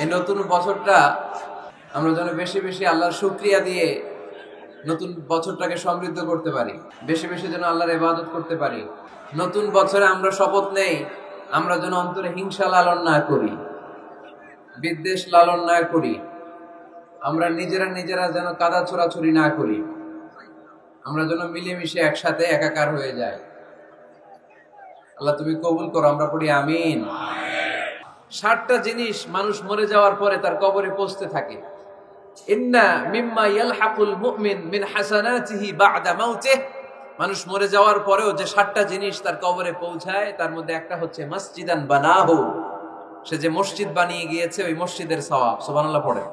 এই নতুন বছরটা আমরা যেন বেশি বেশি আল্লাহর শুকরিয়া দিয়ে নতুন বছরটাকে সমৃদ্ধ করতে পারি, বেশি বেশি যেন আল্লাহর ইবাদত করতে পারি। নতুন বছরে আমরা শপথ নেই, আমরা যেন অন্তরে হিংসা লালন না করি, বিদ্বেষ লালন না করি, আমরা নিজেরা যেন কাদা ছোড়াছুরি না করি, আমরা যেন মিলেমিশে একসাথে একাকার হয়ে যাই। আল্লাহ তুমি কবুল করো, আমরা পড়ি আমিন। 60টা জিনিস মানুষ মরে যাওয়ার পরে তার কবরে পৌঁছতে থাকে। ইন্না মিম্মা ইয়ালহাকুল মুমিন মিন হাসানাতিহি বা'দা মাউতিহি, মানুষ মরে যাওয়ার পরেও যে 60টা জিনিস তার কবরে পৌঁছায় তার মধ্যে একটা হচ্ছে মসজিদান বানাহু, সে যে মসজিদ বানিয়ে গিয়েছে ওই মসজিদের সওয়াব। সুবহানাল্লাহ পড়ে।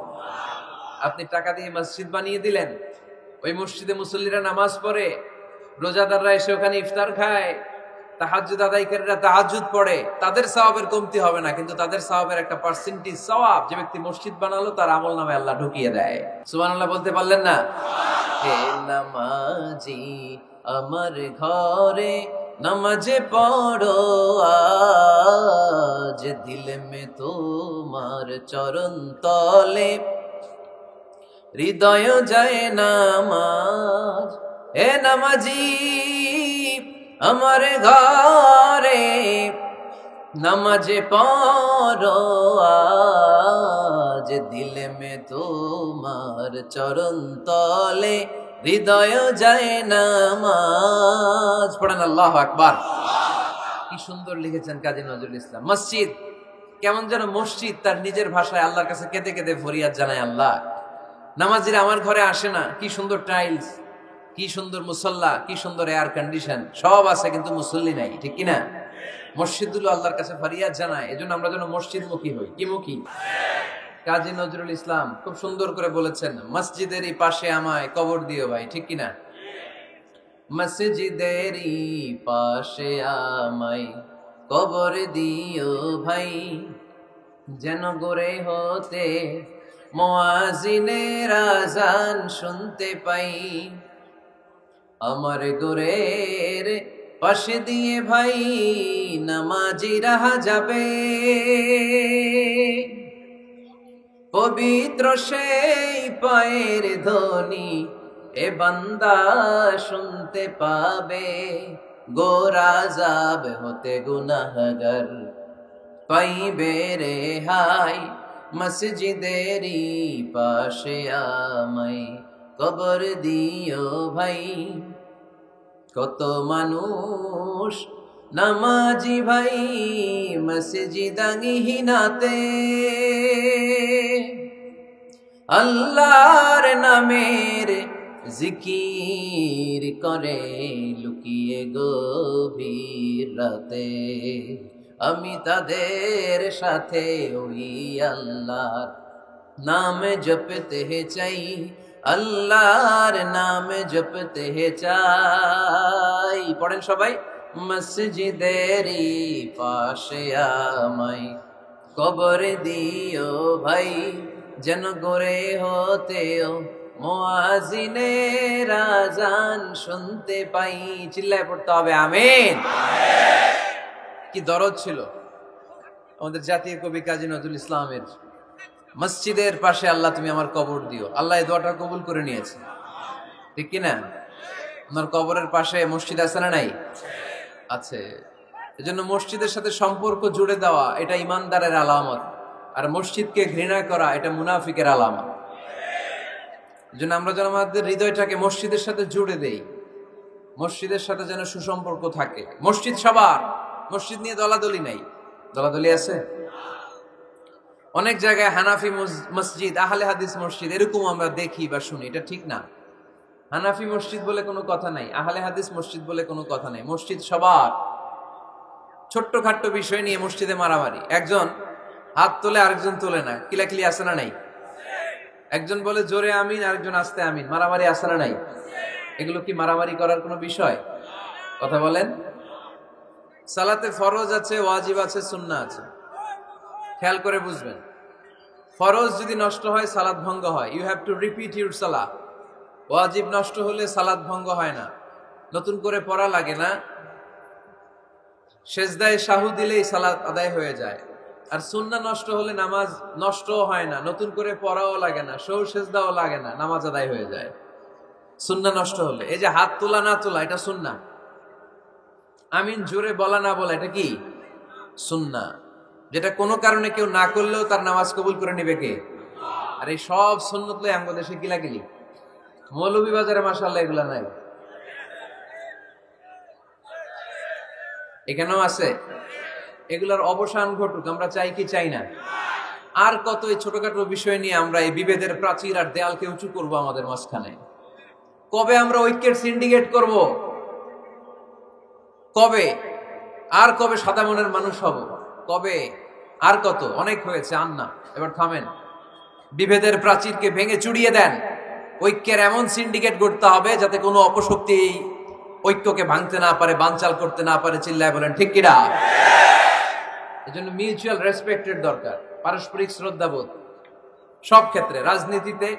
আপনি টাকা দিয়ে মসজিদ বানিয়ে দিলেন, ওই মসজিদে মুসল্লিরা নামাজ পড়ে, রোজাদাররা এসে ওখানে ইফতার খায়, তাহাজ্জুদ আদায়কারীরা তাহাজ্জুদ পড়ে, তাদের সওয়াবের কমতি হবে না, কিন্তু তাদের সওয়াবের একটা পার্সেন্টেজ সওয়াব যে ব্যক্তি মসজিদ বানালো তার আমলনামে আল্লাহ ঢুকিয়ে দেয়। সুবহানাল্লাহ বলতে পারলেন না? হে নামাজি আমার ঘরে নামাজে পড়ো আজ, দিল মে তোমার চরণ তলে হৃদয় যায় নামাজ। হে নামাজি আমার ঘরে নামাজে পড়ো আজ, দিল মে তোমার চরণ তলে হৃদয় যায় নামাজ। পড়েন আল্লাহু আকবার। কি সুন্দর লিখেছেন কাজী নজরুল ইসলাম। মসজিদ কেমন যেন মসজিদ তার নিজের ভাষায় আল্লাহর কাছে কেঁদে কেঁদে ফরিয়াদ জানায়, আল্লাহ নামাজিরা আমার ঘরে আসে না, কি সুন্দর টাইলস, কি সুন্দর মুসল্লা, কি সুন্দর এয়ার কন্ডিশন, সব আছে কিন্তু মুসল্লি নাই, ঠিক কিনা? মসজিদগুলো আল্লাহর কাছে ফরিয়াদ জানায়, এজন্য আমরা যেন মসজিদ মুখী হই। কি মুখী? কাজী নজরুল ইসলাম খুব সুন্দর করে বলেছেন, মসজিদেরই পাশে আমায় কবর দিও ভাই, ঠিক কিনা? মসজিদেরই পাশে আমায় কবর দিও ভাই, যেন গড়ে হতে মুয়াজ্জিনের আযান শুনতে পাই। আমার গোরের পাশে দিয়ে ভাই নামাজিরা যাবে, পবিত্র সেই পায়ের ধ্বনি এ বান্দা শুনতে পাবে। গোরা যাব হতে গুনাহগার পাইবে রেহাই, মসজিদেরই পাশে আমায় কবর দিও ভাই। কত মানুষ নামাজি ভাই মসজিদাঙ্গিহীনাতে, আল্লাহর নামের জিকির করে লুকিয়ে গভীর রাতে। আমি তাদের সাথে ওই আল্লাহর নাম জপতে চাই, আল্লাহর নাম জপতে চাই। পড়েন সবাই, মসজিদেরই পাশে আমায় কবর দিও ভাই, যেন গড়ে হতেও মুয়াজ্জিনের আযান শুনতে পাই। চিল্লায় পড়তে হবে আমিন। কি দরদ ছিল আমাদের জাতীয় কবি কাজী নজরুল ইসলামের, মসজিদের পাশে আল্লাহ তুমি আমার কবর দিও। আল্লাহ এই দোয়াটা কবুল করে নিয়েছে, ঠিক কিনা? আপনার কবরের পাশে মসজিদ আছে না নাই? আছে। এজন্য মসজিদের সাথে সম্পর্ক জুড়ে দেওয়া এটা ইমানদারের আলামত, আর মসজিদকে ঘৃণা করা এটা মুনাফিকের আলামত। এজন্য আমরা যেন আমাদের হৃদয়টাকে মসজিদের সাথে জুড়ে দেই, মসজিদের সাথে যেন সুসম্পর্ক থাকে। মসজিদ সবার, মসজিদ নিয়ে দলাদলি নাই। দলাদলি আছে অনেক জায়গায়, হানাফি মসজিদ, আহলে হাদিস মসজিদ এরকম আমরা দেখি বা শুনি, এটা ঠিক না। হানাফি মসজিদ বলে কোনো কথা নাই, আহলে হাদিস মসজিদ বলে কোনো কথা নাই। মসজিদ সবার। ছোট্ট খাট্ট বিষয় নিয়ে মসজিদে মারামারি, একজন হাত তোলে আরেকজন তোলে না, কিলাকিলি আছে না নাই? একজন বলে জোরে আমিন, আরেকজন আস্তে আমিন, মারামারি আছে না নাই? এগুলো কি মারামারি করার কোনো বিষয়? কথা বলেন। সালাতে ফরজ আছে, ওয়াজিব আছে, সুন্নাহ আছে। খেয়াল করে বুঝবেন, ফরজ যদি নষ্ট হয় সালাত ভঙ্গ হয়, you have to repeat your সালাত। ওয়াজিব নষ্ট হলে সালাত ভঙ্গ হয় না, নতুন করে পড়া লাগে না, সেজদায় সাহু দিলেই সালাত আদায় হয়ে যায়। আর সুন্নাহ নষ্ট হলে নামাজ নষ্টও হয় না, নতুন করে পড়াও লাগে না, সৌ সেজদাও লাগে না, নামাজ আদায় হয়ে যায় সুন্নাহ নষ্ট হলে। এই যে হাত তোলা না তোলা, এটা সুন্নাহ। আমিন জোরে বলা না বলা, এটা কি সুন্নাহ। যেটা কোনো কারণে কেউ না করলেও তার নামাজ কবুল করে নেবে কে? আর এই সব সুন্নত লই আমগো দেশে কিলাকিলি। মৌলভীবাজারে মাশাআল্লাহ এগুলা নাই, এখানেও আছে। এগুলার অবসান ঘটুক, আমরা চাই কি চাই না? আর কত এই ছোটখাটো বিষয় নিয়ে আমরা এই বিভেদের প্রাচীর আর দেয়ালকে উঁচু করব আমাদের মাঝখানে? কবে আমরা ঐক্যের সিন্ডিকেট করব? কবে? আর কবে সাদা মনের মানুষ হব? কবে? আর কত? অনেক হয়েছে, আর না, এবার থামেন। বিভেদের প্রাচীরকে ভেঙে চুড়িয়ে দেন। ঐক্যের এমন সিন্ডিকেট গড়তে হবে যাতে কোনো অপশক্তি এই ঐক্যকে ভাঙতে না পারে, বানচাল করতে না পারে। চিল্লায় বলেন ঠিক কিনা? এজন্য মিউচুয়াল রেসপেক্টের দরকার, পারস্পরিক শ্রদ্ধাবোধ সব ক্ষেত্রে, রাজনীতিতে,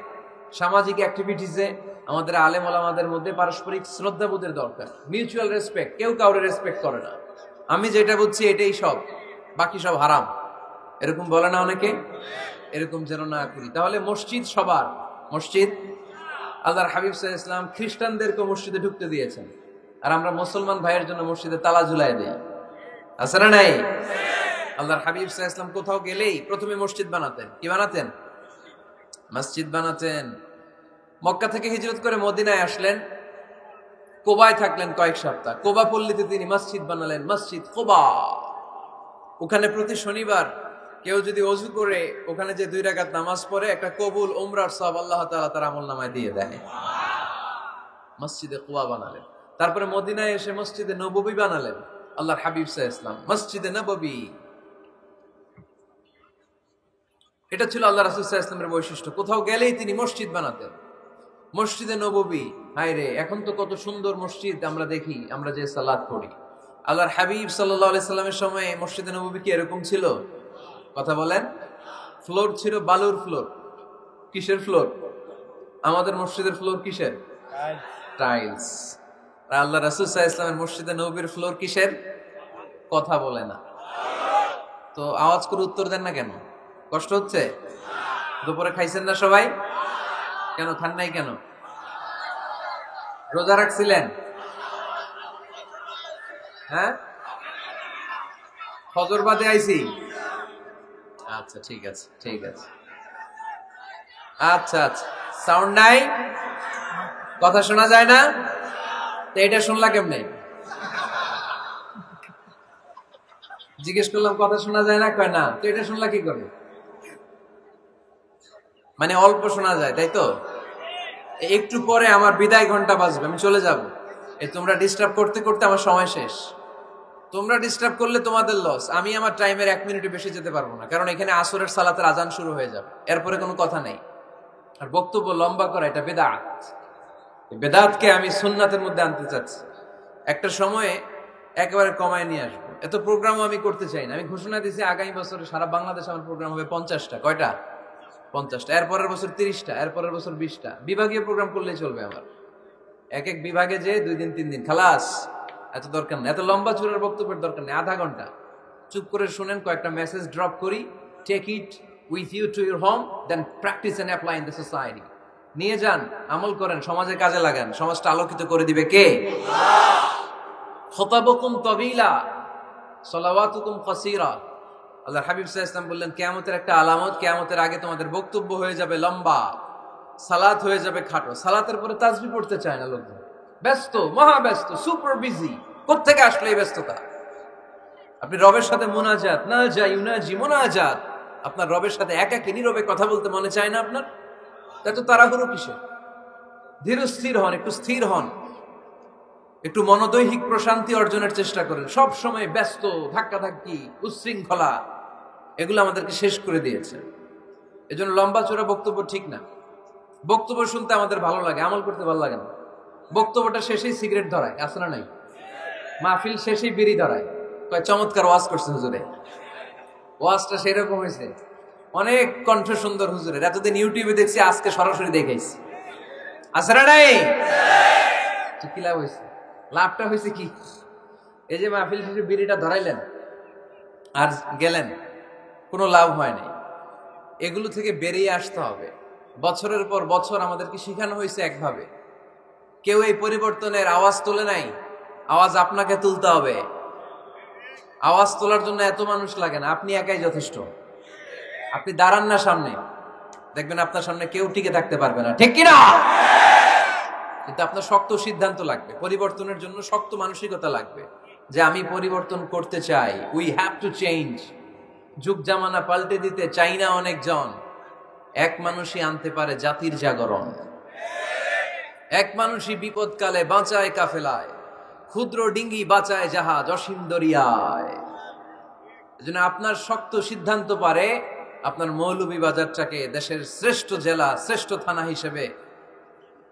সামাজিক অ্যাক্টিভিটিসে আমাদের আলেম ওলামাদের মধ্যে পারস্পরিক শ্রদ্ধাবোধের দরকার, মিউচুয়াল রেসপেক্ট। কেউ কাউরে রেসপেক্ট করে না, আমি যেটা বুঝছি এটাই সব, বাকি সব হারাম, এরকম বলে না অনেকে? এরকম যেন না করি। তাহলে মসজিদ সবার, মসজিদ আল্লাহর হাবিব সাল্লাল্লাহু আলাইহি ওয়াসাল্লাম খ্রিস্টানদেরকে মসজিদে ঢুকতে দিয়েছেন, আর আমরা মুসলমান ভাইয়ের জন্য মসজিদে তালা ঝুলাই দেই, আছে না নাই? আল্লাহর হাবিব সাল্লাল্লাহু আলাইহি ওয়াসাল্লাম কোথাও গেলেই প্রথমে মসজিদ বানাতেন। কি বানাতেন? মসজিদ বানাতেন। মক্কা থেকে হিজরত করে মদিনায় আসলেন, কোবায় থাকলেন কয়েক সপ্তাহ। কোবা পল্লীতে তিনি মসজিদ বানালেন, মসজিদ কোবা। ওখানে প্রতি শনিবার কেউ যদি ওযু করে ওখানে যে 2 রাকাত নামাজ পড়ে, একটা কবুল উমরার সওয়াব আল্লাহ তাআলা তার আমলনামায় দিয়ে দেয়। মসজিদে কোবা বানালেন। তারপরে মদিনায় এসে মসজিদে নববী বানালেন আল্লাহর হাবিব সাল্লাল্লাহু আলাইহি ওয়াসাল্লাম, মসজিদে নববী। এটা ছিল আল্লাহ রাসূল সাল্লাল্লাহু আলাইহি ওয়াসাল্লামের বৈশিষ্ট্য। কোথাও গেলেই তিনি মসজিদ বানাতেন। মসজিদে নববী, হায় রে, এখন তো কত সুন্দর মসজিদ আমরা দেখি, আমরা যে সালাত পড়ি। আল্লাহর হাবিব সাল্লাল্লাহু আলাইহি সাল্লামের সময় মসজিদে নববী কি এরকম ছিল? কথা বলেন। ফ্লোর ছিল বালুর ফ্লোর। কিসের ফ্লোর? আমাদের মসজিদের ফ্লোর কিসের? টাইলস। আর আল্লাহ রাসূল সাল্লাল্লাহু আলাইহি ওয়াসাল্লামের মসজিদে নববীর ফ্লোর কিসের? কথা বলে না। তো আওয়াজ করে উত্তর দেন না কেন? কষ্ট হচ্ছে? দুপুরে খাইছেন না সবাই? কেন খান নাই কেন? রোজা রাখছিলেন? হ্যাঁ, ফজর বাদে আইছি। আচ্ছা ঠিক আছে, ঠিক আছে। আচ্ছা আচ্ছা, সাউন্ড নাই, কথা শোনা যায় না? তো এটা শুনলা কেমনে? জিজ্ঞেস করলাম কথা শোনা যায় না, কয় না। তো এটা শুনলা কি করে? মানে অল্প শোনা যায়, তাই তো? একটু পরে আমার বিদায় ঘন্টা বাজবে, আমি চলে যাব। এই তোমরা ডিস্টার্ব করতে করতে আমার সময় শেষ। তোমরা ডিস্টার্ব করলে তোমাদের লস। আমি আমার টাইমের 1 মিনিট বেশি যেতে পারবো না, কারণ এখানে আসরের সালাতের আজান শুরু হয়ে যাবে, এরপরে কোনো কথা নেই। আর বক্তব্য লম্বা করা এটা বেদাত। এই বেদাতকে আমি সুন্নাতের মধ্যে আনতে চাচ্ছি। একটা সময়ে একেবারে কমায় নিয়ে আসবো। এত প্রোগ্রামও আমি করতে চাই না। আমি ঘোষণা দিয়েছি আগামী বছরে সারা বাংলাদেশে আমার প্রোগ্রাম হবে 50টা। কয়টা? 50টা। এরপরের বছর 30টা, এরপরের বছর 20টা। বিভাগীয় প্রোগ্রাম করলেই চলবে আমার। এক এক বিভাগে যে 2 দিন 3 দিন খালাস। এত দরকার নেই, এত লম্বা চূড়ার বক্তব্যের দরকার নেই। আধা ঘন্টা চুপ করে শুনেন, কয়েকটা মেসেজ ড্রপ করি, take it with you to your home, then practice and apply in the society. নিয়ে যান, আমল করেন, সমাজে কাজে লাগান। সমাজটা আলোকিত করে দিবে কে? খুতাবুকুম তাবিলা সালাওয়াতুকুম কাসীরা। আল্লাহ হাবিব সাল্লাল্লাহু আলাইহি ওয়াসাল্লাম বললেন, কিয়ামতের একটা আলামত, কিয়ামতের আগে তোমাদের বক্তব্য হয়ে যাবে লম্বা, সালাত হয়ে যাবে খাটো। সালাতের পরে তাসবিহ পড়তে চায় না লোকজন, ব্যস্ত, মহা ব্যস্ত, সুপার বিজি। কোত্থেকে আসলে এই ব্যস্ততা? আপনি রবের সাথে মুনাজাত, না যাই ইউনাজি মুনাজাত, আপনার রবের সাথে একাকী নীরবে কথা বলতে মনে চায় না আপনার? এত তাড়াহুড়ো কিসে? ধীর স্থির হন, একটু স্থির হন, একটু মনোদৈহিক প্রশান্তি অর্জনের চেষ্টা করেন। সব সময় ব্যস্ত, ধাক্কাধাক্কি, উচ্ছৃঙ্খলা, এগুলো আমাদেরকে শেষ করে দিয়েছে। এজন্য লম্বা চূড়া বক্তব্য ঠিক না। বক্তব্য শুনতে আমাদের ভালো লাগে, আমল করতে ভালো লাগে না। বক্তব্যটা শেষেই সিগারেট ধরায়, আছে না নাই? মাহফিল শেষেই বিড়ি ধরায়, কয় চমৎকার ওয়াজ করছে হুজুরে। ওয়াজটা সেরকম হয়েছে, অনেক কণ্ঠ সুন্দর হুজুরের। এতদিন ইউটিউবে দেখছি, আজকে সরাসরি দেখাইছি, আছে না নাই? কি লাভ হয়েছে? লাভটা হয়েছে কি? এই যে মাহফিল শেষে বিড়িটা ধরাইলেন আর গেলেন, কোনো লাভ হয় নাই। এগুলো থেকে বেরিয়ে আসতে হবে। বছরের পর বছর আমাদেরকে শেখানো হয়েছে একভাবে, কেউ এই পরিবর্তনের আওয়াজ তোলে নাই। আওয়াজ আপনাকে তুলতে হবে। আওয়াজ তোলার জন্য এত মানুষ লাগে না, আপনি একাই যথেষ্ট। আপনি দাঁড়ান না সামনে, দেখবেন আপনার সামনে কেউ টিকে থাকতে পারবে না, ঠিক কিনা? কিন্তু আপনার শক্ত সিদ্ধান্ত লাগবে, পরিবর্তনের জন্য শক্ত মানসিকতা লাগবে যে আমি পরিবর্তন করতে চাই। We have to change. যুগ জামানা পাল্টে দিতে চাই না অনেকজন। এক মানুষই আনতে পারে জাতির জাগরণ। এক মানুষই বিপদকালে বাঁচায় কাফেলায়, ক্ষুদ্র ডিঙ্গি বাঁচায় জাহাজ অসীম দরিয়ায়। এজন্য আপনার শক্ত সিদ্ধান্ত পারে আপনার মৌলভীবাজারটাকে দেশের শ্রেষ্ঠ জেলা, শ্রেষ্ঠ থানা হিসেবে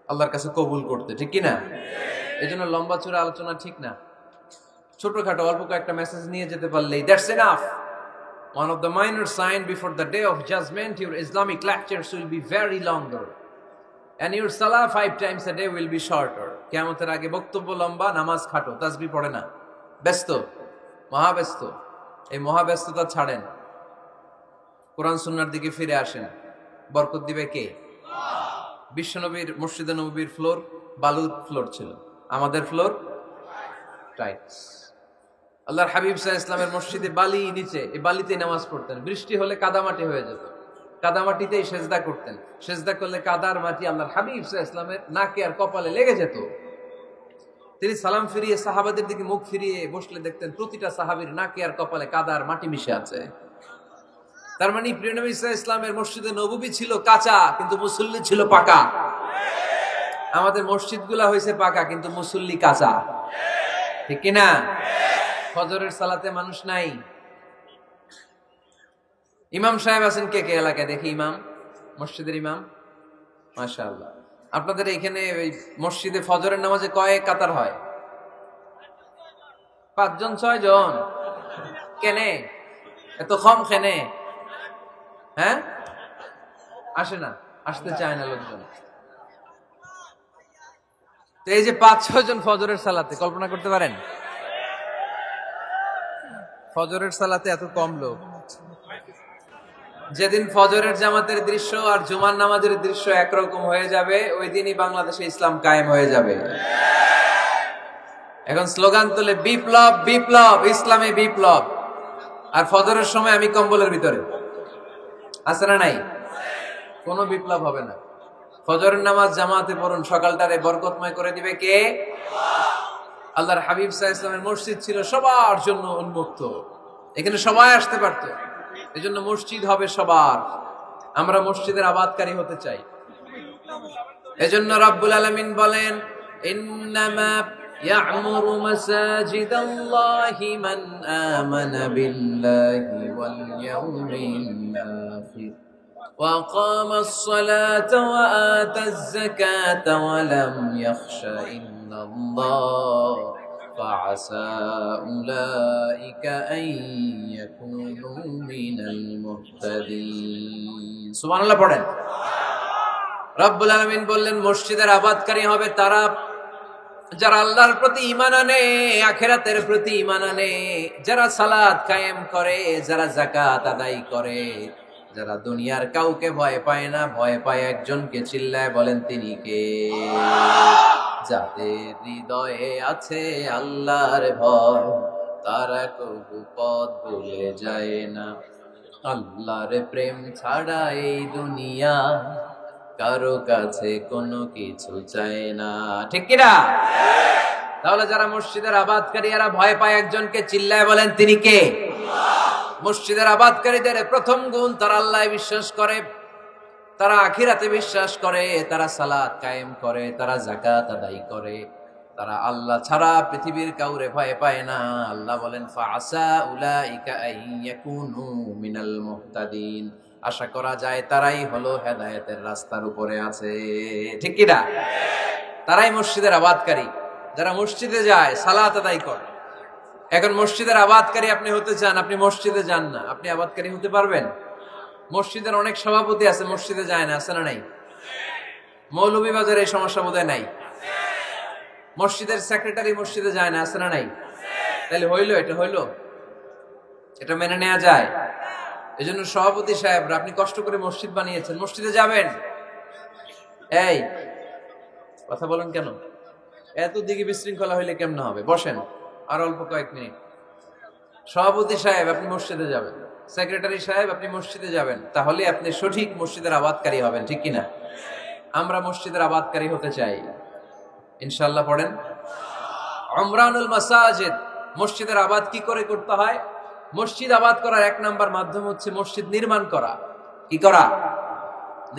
আল্লাহর কাছে কবুল করতে, ঠিক কিনা? এই জন্য লম্বা চূড়া আলোচনা ঠিক না। ছোটখাটো অল্প কয়েকটা মেসেজ নিয়ে যেতে পারলেই that's enough. One of the minor sign before the day of judgment, your Islamic lectures will be very longer and your salah 5 times a day will be shorter. কিয়ামতের আগে বক্তব্য লম্বা, নামাজ খাটো, তাসবিহ পড়ে না, ব্যস্ত, মহাব্যস্ত। এই মহাব্যস্ততা ছাড়েন, কোরআন সুন্নাহর দিকে ফিরে আসেন। বরকত দিবে কে? বিশ্বনবীর মসজিদে নববীর ফ্লোর বালুর ফ্লোর ছিল, আমাদের ফ্লোর টাইলস। আল্লাহর হাবিব সাল্লাল্লাহু আলাইহি ওয়াসাল্লামের মসজিদে বালি নিচে, এই বালিতেই নামাজ পড়তেন। বৃষ্টি হলে কাদামাটি হয়ে যেত, কাদামাটিতেই সেজদা করতেন। সেজদা করলে কাদার মাটি আল্লাহর হাবিব সাল্লাল্লাহু আলাইহি ওয়াসাল্লামের নাকে আর কপালে লেগে যেত। তিনি সালাম ফিরিয়ে সাহাবাদের দিকে মুখ ফিরিয়ে বসলে দেখতেন প্রতিটা সাহাবীর নাকে আর কপালে কাদার মাটি মিশে আছে। তার মানে প্রিয় নবী সাল্লাল্লাহু আলাইহি ওয়াসাল্লামের মসজিদে নববী ছিল কাঁচা, কিন্তু মুসল্লি ছিল পাকা। আমাদের মসজিদগুলা হয়েছে পাকা, কিন্তু মুসল্লি কাঁচা, ঠিক কিনা? ফজরের সালাতে মানুষ নাই। ইমাম সাহেব আছেন কে কে এলাকায়? দেখি ইমাম, মসজিদের ইমাম, মাশাআল্লাহ। আপনাদের এখানে ওই মসজিদে ফজরের নামাজে কয় কাতার হয়? 5 জন 6 জন? কেনে এত কম? কেনে? হ্যাঁ, আসে না, আসতে চায় না লোকজন। তো এই যে 5-6 জন ফজরের সালাতে, কল্পনা করতে পারেন ফজরের সালাতে এত কম লোক। যেদিন ফজরের জামাতের দৃশ্য আর জুমার নামাজের দৃশ্য একরকম হয়ে যাবে, ওই দিনই বাংলাদেশে ইসলাম কায়েম হয়ে যাবে। এখন স্লোগান তোলে বিপ্লব বিপ্লব, ইসলামে বিপ্লব। আর ফজরের সময় আমি কম্বলের ভিতরে, আছে না নাই? কোনো বিপ্লব হবে না। ফজরের নামাজ জামাতে পড়ুন, সকালটারে বরকতময় করে দিবে কে? আল্লাহর হাবিব সাল্লাল্লাহু আলাইহি ওয়াসাল্লামের মসজিদ ছিল সবার জন্য উন্মুক্ত, এখানে সবাই আসতে পারত। এজন্য মসজিদ হবে সবার। আমরা মসজিদের আবাদকারী হতে চাই। এজন্য রাব্বুল আলামিন বলেন, ইন্নামা ইয়া'মুরু মাসাজিদাল্লাহি মান আমানা বিল্লাহি ওয়াল ইয়াউমিল আখির ওয়া আকামাস সালাতা ওয়া আতাজ যাকাতা ওয়া লাম ইয়াখশা ইল্লাল্লাহ فعسى أولئك أن يكونوا من المهتدين। সুবহান আল্লাহ পড়েন। রব্বুল আলামিন বললেন মসজিদের আবাদকারী হবে তারা যারা আল্লাহর প্রতি ঈমান আনে, আখিরাতের প্রতি ঈমান আনে, যারা সালাত কায়েম করে, যারা যাকাত আদায় করে, যারা দুনিয়ার কাউকে ভয় পায় না, ভয় পায় একজনকে। চিল্লায় বলেন তিনি কে? যাদের হৃদয়ে আছে আল্লাহর ভয়, তারা কবু পথ ভুলে যায় না। আল্লাহর প্রেম ছাড়া এই দুনিয়া কারো কাছে কোনো কিছু চায় না, ঠিক কিনা? তাহলে যারা মসজিদের আবাদকারী, এরা ভয় পায় একজনকে। চিল্লায় বলেন তিনি কে? মসজিদের আবাদকারীদের প্রথম গুণ, তারা আল্লাহয় বিশ্বাস করে, তারা আখিরাতে বিশ্বাস করে, তারা সালাত কায়েম করে, তারা যাকাত আদায় করে, তারা আল্লাহ ছাড়া পৃথিবীর কাউরে ভয় পায় না। আল্লাহ বলেন ফাআসা উলাইকা আইয়াকুনু মিনাল মুহতাদিন। আশা করা যায় তারাই হলো হেদায়েতের রাস্তার উপরে আছে, ঠিক কি না? তারাই মসজিদের আবাদকারী, যারা মসজিদে যায়, সালাত আদায় করে। এখন মসজিদের আবাদকারী আপনি হতে চান, আপনি মসজিদে যান না, আপনি আবাদকারী হতে পারবেন? মসজিদের অনেক সভাপতি আছে, মসজিদে যায় না, আছে না নাই? মৌলভীবাজারে এই সমস্যা বোধহয় নাই। মসজিদের সেক্রেটারি মসজিদে যায় না, আছে না নাই? তাহলে হইলো, এটা হইলো, এটা মেনে নেওয়া যায়? এজন্য সভাপতি সাহেবরা, আপনি কষ্ট করে মসজিদ বানিয়েছেন, মসজিদে যাবেন। এই কথা বলেন কেন? এত দিকে বিশৃঙ্খলা হইলে কেমন হবে? বসেন আর অল্প কয়েক মিনিট। সভাপতি সাহেব আপনি মসজিদে যাবেন, সেক্রেটারি সাহেব আপনি মসজিদে যাবেন, তাহলে আপনি সঠিক মসজিদের আবাদকারী হবেন, ঠিক কিনা? আমরা মসজিদের আবাদকারী হতে চাই, ইনশাআল্লাহ। পড়েন উমরানুল মাসাজিদ। মসজিদের আবাদ কি করে করতে হয়? মসজিদ আবাদ করার এক নাম্বার মাধ্যম হচ্ছে মসজিদ নির্মাণ করা। কি করা?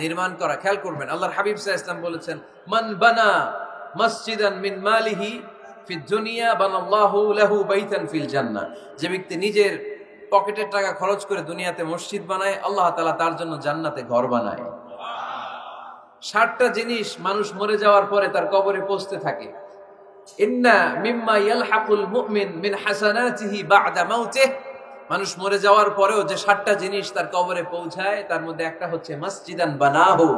নির্মাণ করা। খেয়াল করবেন, আল্লাহর হাবিব সাল্লাল্লাহু আলাইহি ওয়াসাল্লাম বলেছেন, মান বানা মসজিদান মিন মালিহি ফিদ দুনিয়া বানাল্লাহু লাহু বাইতান ফিল জান্নাহ। যে ব্যক্তি নিজের পকেটের টাকা খরচ করে দুনিয়াতে মসজিদ বানায়, আল্লাহ তাআলা তার জন্য জান্নাতে ঘর বানায়। 60টা জিনিস মানুষ মরে যাওয়ার পরে তার কবরে পৌঁছতে থাকে। ইন্না মিম্মা ইয়ালহাকুল মুমিন মিন হাসানাতিহি বা'দা মাউতিহি। মানুষ মরে যাওয়ার পরেও যে 60টা জিনিস তার কবরে পৌঁছায়, তার মধ্যে একটা হচ্ছে মসজিদান বানাহু।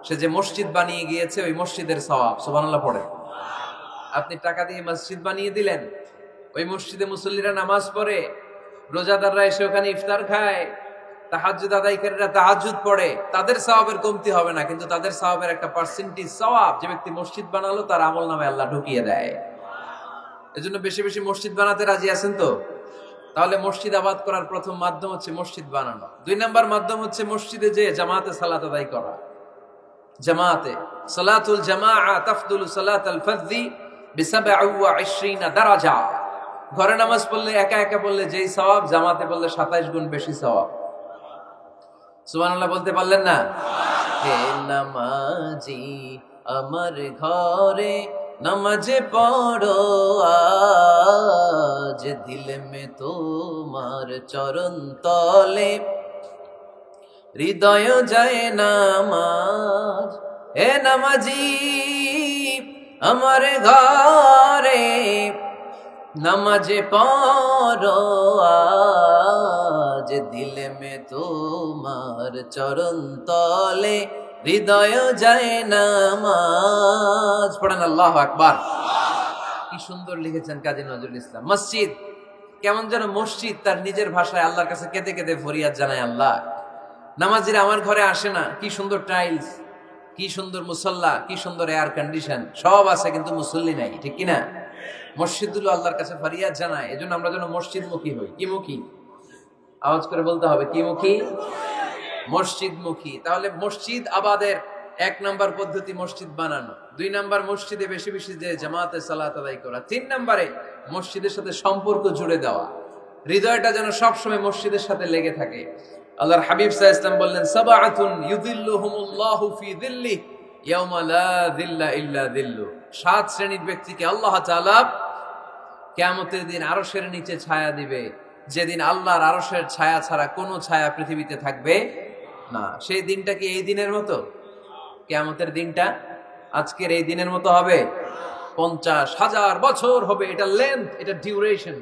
সে যে মসজিদ বানিয়ে গিয়েছে, ওই মসজিদের সওয়াব। সুবহানাল্লাহ পড়ে। আপনি টাকা দিয়ে মসজিদ বানিয়ে দিলেন, ওই মসজিদে মুসল্লিরা নামাজ পড়ে, রোজাদাররা এসে ওখানে ইফতার খায়, তাহাজ্জুদ আদায়কারীরা তাহাজ্জুদ পড়ে, তাদের সওয়াবের কমতি হবে না, কিন্তু তাদের সওয়াবের একটা পার্সেন্টেজ সওয়াব যে ব্যক্তি মসজিদ বানালো তার আমলনামায় আল্লাহ ঢুকিয়ে দেয়। এজন্য বেশি বেশি মসজিদ বানাতে রাজি আছেন তো? তাহলে মসজিদ আবাদ করার প্রথম মাধ্যম হচ্ছে মসজিদ বানানো। 2 নাম্বার মাধ্যম হচ্ছে মসজিদে যে জামাতে সালাত আদায় করা। জামাতে সালাতুল জামাআ তাফদুলু সালাতাল ফাযযি বি27 দারাজা। ঘরে নামাজ পড়লে, একা একা পড়লে যেই সওয়াব, জামাতে পড়লে 27 গুণ বেশি সওয়াব। সুবহানাল্লাহ বলতে পারলেন না? হে নামাজি আমার ঘরে নামাজ পড়ো আজ, দিল মে তোমার চরণ তলে হৃদয় যায় নামাজ। হে নামাজি আমার ঘরে নামাজ পড়ো আজ, দিল মে তোমার চরণ তলে হৃদয় যায় নামাজ। পড়েন আল্লাহু আকবার। কি সুন্দর লিখেছেন কাজী নজরুল ইসলাম। মসজিদ কেমন যেন মসজিদ তার নিজের ভাষায় আল্লাহর কাছে কেঁদে কেঁদে ফরিয়াদ জানায়, আল্লাহ নামাজিরা আমার ঘরে আসে না, কি সুন্দর টাইলস, কি সুন্দর মুসল্লা, কি সুন্দর এয়ার কন্ডিশন, সব আছে কিন্তু মুসল্লি নাই, ঠিক কিনা? মসজিদগুলো আল্লাহর কাছে ফরিয়াদ জানায়। এজন্য আমরা যেন মসজিদমুখী হই। কি মুখী? আওয়াজ করে বলতে হবে, কি মুখী? মসজিদমুখী। তাহলে মসজিদ আবাদের 1 নাম্বার পদ্ধতি মসজিদ বানানো। 2 নাম্বার মসজিদে বেশি বেশি যে জামাতে সালাত আদায় করা। 3 নাম্বারে মসজিদের সাথে সম্পর্ক জুড়ে দেওয়া, হৃদয়টা যেন সবসময় মসজিদের সাথে লেগে থাকে। আল্লাহর হাবিব সাল্লাল্লাহু আলাইহি ওয়াসাল্লাম বললেন, সাবআতুন ইউযিল্লুহুমুল্লাহু ফি যিল্লিহি ইয়াওমা লা যিল্লা ইল্লা যিল্লু। 7 শ্রেণীর ব্যক্তিকে আল্লাহ তাআলা কিয়ামতের দিন আরশের নিচে ছায়া দিবে, যেদিন আল্লাহর আরশের ছায়া ছাড়া কোনো ছায়া পৃথিবীতে থাকবে না। সেই দিনটা কি এই দিনের মতো? কিয়ামতের দিনটা আজকের এই দিনের মতো হবে? 50,000 বছর হবে। এটা লেন্থ, এটা ডিউরেশন।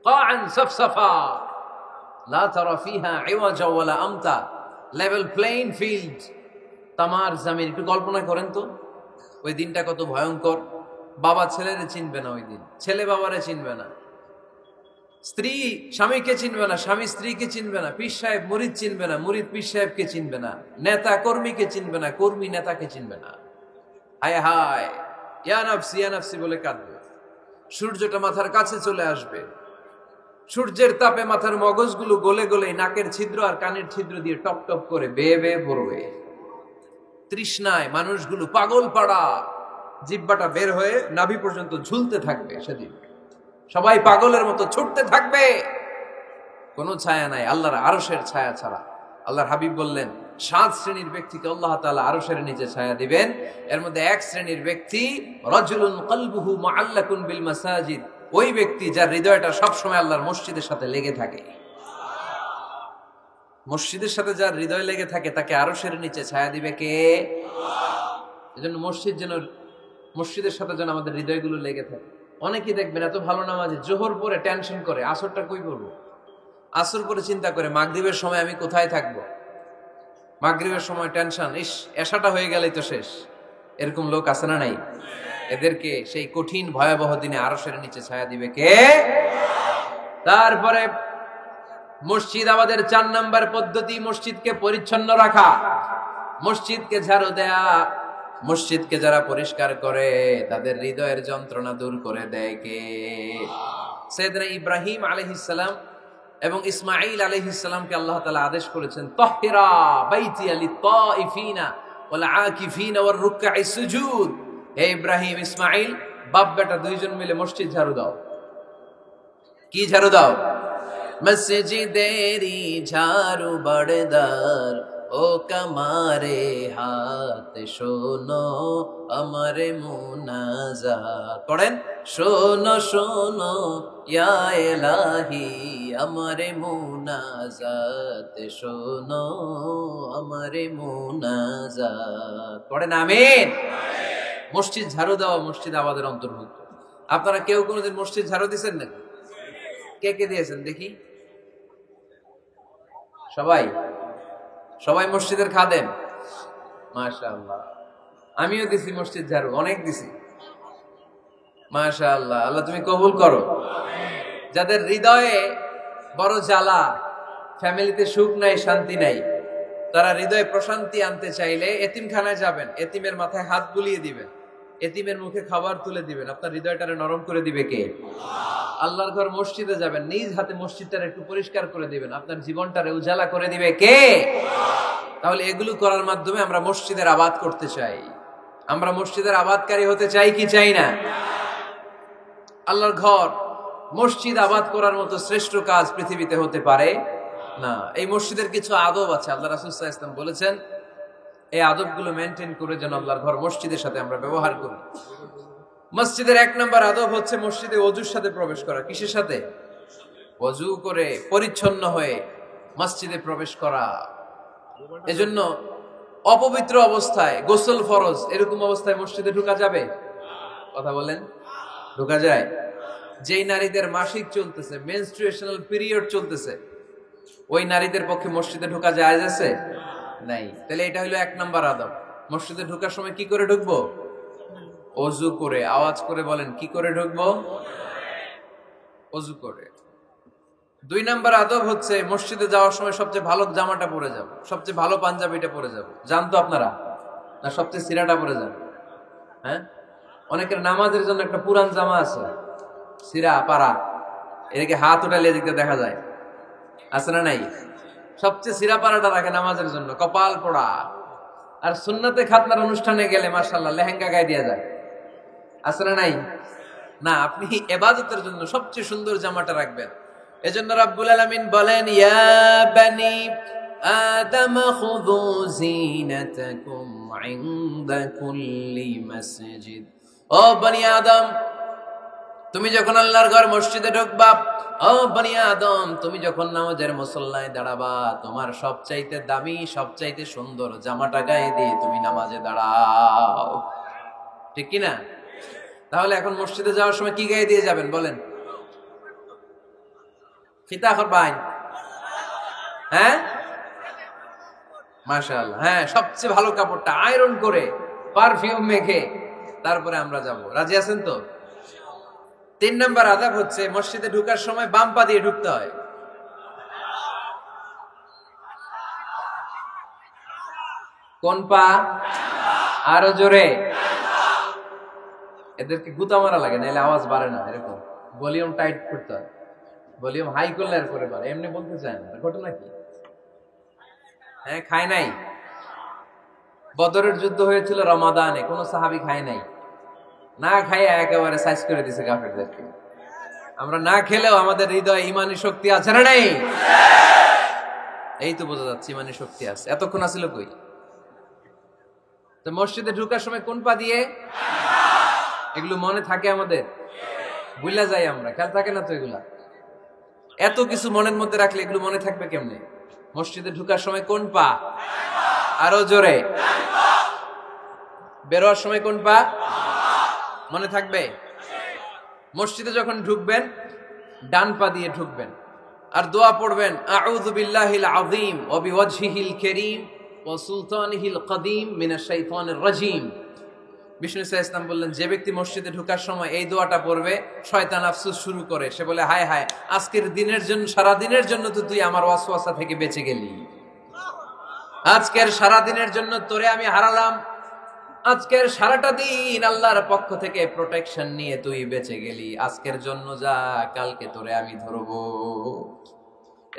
কাআন সাফসাফা লা তারা ফিহা ইওয়াজা ওয়ালা আমতা। লেভেল প্লেইং ফিল্ড, তামার জমিন। একটু কল্পনা করেন তো ওই দিনটা কত ভয়ঙ্কর। বাবা ছেলেরে চিনবে না ওই দিন, ছেলে বাবারে চিনবে না, স্ত্রী স্বামীকে চিনবে না, স্বামী স্ত্রীকে চিনবে না, পীর সাহেব মুরিদ চিনবে না, মুরিদ পীর সাহেবকে চিনবে না, নেতা কর্মীকে চিনবে না, কর্মী নেতাকে চিনবে না। হায় হায়, ইয়া নাফসি ইয়া নাফসি বলে কাঁদবে। সূর্যটা মাথার কাছে চলে আসবে, সূর্যের তাপে মাথার মগজগুলো গলে গলে নাকের ছিদ্র আর কানের ছিদ্র দিয়ে টপ টপ করে বেয়ে বেয়ে পড়বে। তৃষ্ণায় মানুষগুলো পাগল পাড়া, জিহ্বাটা বের হয়ে নাভি পর্যন্ত ঝুলতে থাকবে। সেদিন সবাই পাগলের মতো ছুটতে থাকবে, কোনো ছায়া নাই আল্লাহর আরশের ছায়া ছাড়া। আল্লাহর হাবিব বললেন, 7 শ্রেণীর ব্যক্তিকে আল্লাহ তাআলা আরশের নিচে ছায়া দিবেন। এর মধ্যে 1 শ্রেণীর ব্যক্তি, রাজুলুন কলবুহু মুআল্লাকুন বিল মাসাজিদ। ওই ব্যক্তি যার হৃদয়টা সবসময় আল্লাহর মসজিদের সাথে লেগে থাকে। মসজিদের সাথে যার হৃদয় লেগে থাকে তাকে আরশের নিচে ছায়া দিবে কে? এজন্য মসজিদের সাথে যেন আমাদের হৃদয়গুলো লেগে থাকে। অনেকেই দেখবেন এত ভালো নামাজি, জোহর পরে টেনশন করে আসরটা কই পড়বো, আসর পরে চিন্তা করে মাগরিবের সময় আমি কোথায় থাকবো, মাগরিবের সময় টেনশন, ইস এশাটা হয়ে গেলেই তো শেষ। এরকম লোক আছে না নাই? এদেরকে সেই কঠিন ভয়াবহ দিনে আরশের নিচে ছায়া দিবে কে? তারপরে মসজিদ আমাদের 4 নাম্বার পদ্ধতি, মসজিদকে পরিচ্ছন্ন রাখা, মসজিদকে ঝাড়ু দেয়া। মসজিদকে যারা পরিষ্কার করে তাদের হৃদয়ের যন্ত্রণা দূর করে দেয় কে? সাইয়েদনা ইব্রাহিম আলাইহিস সালাম এবং ইসমাঈল আলাইহিস সালামকে আল্লাহ তাআলা আদেশ করেছেন, তাহহিরা বাইতিয়া লিত-তাইফিনা ওয়াল আকিফিনা ওয়ার রুকআইস সুজুদ। হে ইব্রাহিম, ইসমাঈল, বাপ বেটা দুইজন মিলে মসজিদ ঝাড়ু দাও। কি ঝাড়ু দাও? মসজিদেরি ঝাড়ু বড়দার, ও কামারে হাত শোনো আমারে মুনাজাত। পড়েন, শোনো শোনো ইয়া ইলাহি আমারে মুনাজাত, শোনো আমারে মুনাজাত। পড়েন আমিন। মসজিদ ঝাড়ু দেওয়া মসজিদ আমাদের অন্তর্ভুক্ত। আপনারা কেউ কোনোদিন মসজিদ ঝাড়ু দিয়েছেন নাকি? কে কে দিয়েছেন দেখি? সবাই? সবাই মসজিদের খাদেম? মাশাআল্লাহ। আমিও দিছি মসজিদ ঝাড়ু, অনেক দিছি। মাশাআল্লাহ, আল্লাহ তুমি কবুল করো। যাদের হৃদয়ে বড় জ্বালা, ফ্যামিলিতে সুখ নাই, শান্তি নাই, তারা হৃদয়ে প্রশান্তি আনতে চাইলে এতিমখানায় যাবেন, এতিমের মাথায় হাত বুলিয়ে দিবেন, এতিমের মুখে খাবার তুলে দিবেন। আপনার হৃদয়টারে নরম করে দিবে কে? আল্লাহর ঘর মসজিদে যাবেন, নিজ হাতে মসজিদটারে একটু পরিষ্কার করে দিবেন, আপনার জীবনটারে উজালা করে দিবে কে? তাহলে এগুলো করার মাধ্যমে আমরা মসজিদের আবাদ করতে চাই। আমরা মসজিদের আবাদকারী হতে চাই কি চাই না? আল্লাহর ঘর মসজিদ আবাদ করার মতো শ্রেষ্ঠ কাজ পৃথিবীতে হতে পারে না। এই মসজিদের কিছু আদব আছে, আল্লাহ রাসূল সাল্লাল্লাহু আলাইহি ওয়াসাল্লাম বলেছেন এই আদবগুলো মেনটেন করে যেন আল্লাহর ঘর মসজিদের সাথে আমরা ব্যবহার করি। মসজিদের 1 নম্বর আদব হচ্ছে মসজিদে ওযুর সাথে প্রবেশ করা। কিসের সাথে? ওযু করে পরিচ্ছন্ন হয়ে মসজিদে প্রবেশ করা। এজন্য অপবিত্র অবস্থায় গোসল ফরজ, এরকম অবস্থায় মসজিদে ঢোকা যাবে? কথা বলেন, ঢোকা যায়? যেই নারীদের মাসিক চলতেছে, মেনস্ট্রুয়েশনাল পিরিয়ড চলতেছে, ওই নারীদের পক্ষে মসজিদে ঢোকা জায়েজ আছে? নাই। তাহলে এটা হলো 1 নম্বর আদব। মসজিদে ঢোকার সময় কি করে ঢুকবো? ওযু করে। আওয়াজ করে বলেন, কি করে ঢুকবো? ওযু করে। 2 নম্বর আদব হচ্ছে মসজিদে যাওয়ার সময় সবচেয়ে ভালো জামাটা পরে যাব, সবচেয়ে ভালো পাঞ্জাবিটা পরে যাব। জানতো আপনারা? না সবচেয়ে সিরাটা পরে যান? হ্যাঁ, অনেকের নামাজের জন্য একটা পুরান জামা আছে, সিরা পাড়া, এদিকে হাত উঠালে এদিকে দেখা যায়, আছে না নাই? সবচেয়ে সিরা পাড়াটা রাখে নামাজের জন্য, কপাল পোড়া। আর সুন্নতে খাতনার অনুষ্ঠানে গেলে মাশাআল্লাহ লেহেঙ্গা গায়ে দেয়া যায়, আছে না নাই? না, আপনি ইবাদতের জন্য সবচেয়ে সুন্দর জামাটা রাখবেন। এজন্য রাব্বুল আলামিন বলেন, ইয়া বানি আদম খুযু যিনাতাকুম ইনদা কুল্লি মসজিদ। ও বনি আদম, তুমি যখন আল্লাহর ঘর মসজিদে ঢুকবা, ও বনি আদম, তুমি যখন নামাজের মুসল্লায় দাঁড়াবা, তোমার সবচাইতে দামি, সবচাইতে সুন্দর জামাটা গায়ে দিয়ে তুমি নামাজে দাঁড়াও। ঠিক কি না? তাহলে এখন মসজিদে যাওয়ার সময় কি গায়ে দিয়ে যাবেন বলেন? ফিতা করবাই? হ্যাঁ, মাশাআল্লাহ। হ্যাঁ, সবচেয়ে ভালো কাপড়টা আয়রন করে পারফিউম মেখে তারপরে আমরা যাব। রাজি আছেন তো? 3 নম্বর আদব হচ্ছে মসজিদে ঢোকার সময় বাম পা দিয়ে ঢুকতে হয়। কোন পা? আরো জোরে। এদেরকে গুতা মারা লাগে, নাহলে আওয়াজ বাড়ে না। এরকম ভলিউম টাইট করতে হয়, ভলিউম হাই করলে আর করে বাড়ে। এমনি বলতে চায় না। ঘটনা কি? হ্যাঁ, খায় নাই? বদরের যুদ্ধ হয়েছিল রমাদানে, কোন সাহাবী খায় নাই, না খাইয়া একেবারে সাইজ করে দিছে কাফেরদেরকে। আমরা না খেলেও আমাদের হৃদয়ে ইমানি শক্তি আছে না নাই? এই তো বোঝা যাচ্ছে ইমানি শক্তি আছে। এতক্ষণ আছিল কই? তো মসজিদে ঢোকার সময় কোন পা দিয়ে? এগুলো মনে থাকে আমাদের? ভুলা যাই আমরা, খেয়াল থাকে না তো এগুলা। এত কিছু মনের মধ্যে রাখলে এগুলো মনে থাকবে কেমনে? মসজিদে ঢোকার সময় কোন পা? আরো জোরে। বেরোয়ার সময় কোন পা? মনে থাকবে? মসজিদে যখন ঢুকবেন ডান পা দিয়ে ঢুকবেন, আর দোয়া পড়বেন, আউযু বিল্লাহিল আযীম ওয়া বিওয়াজহিল কারীম ওয়া সুলতানিহিল কদীম মিনাশ শাইতানির রাজীম। বিষ্ণু সাল্লাল্লাহু আলাইহি ওয়াসাল্লাম বললেন, যে ব্যক্তি মসজিদে ঢোকার সময় এই দোয়াটা পড়বে, শয়তান আফসোস শুরু করে, সে বলে, হায় হায়, আজকের দিনের জন্য, সারা দিনের জন্য তো তুই আমার ওয়াসওয়াসা থেকে বেঁচে গেলি, আজকের সারা দিনের জন্য তোরে আমি হারালাম, আজকের সারাটা দিন আল্লাহর পক্ষ থেকে প্রোটেকশন নিয়ে তুই বেঁচে গেলি, আজকের জন্য যা, কালকে তোরে আমি ধরবো।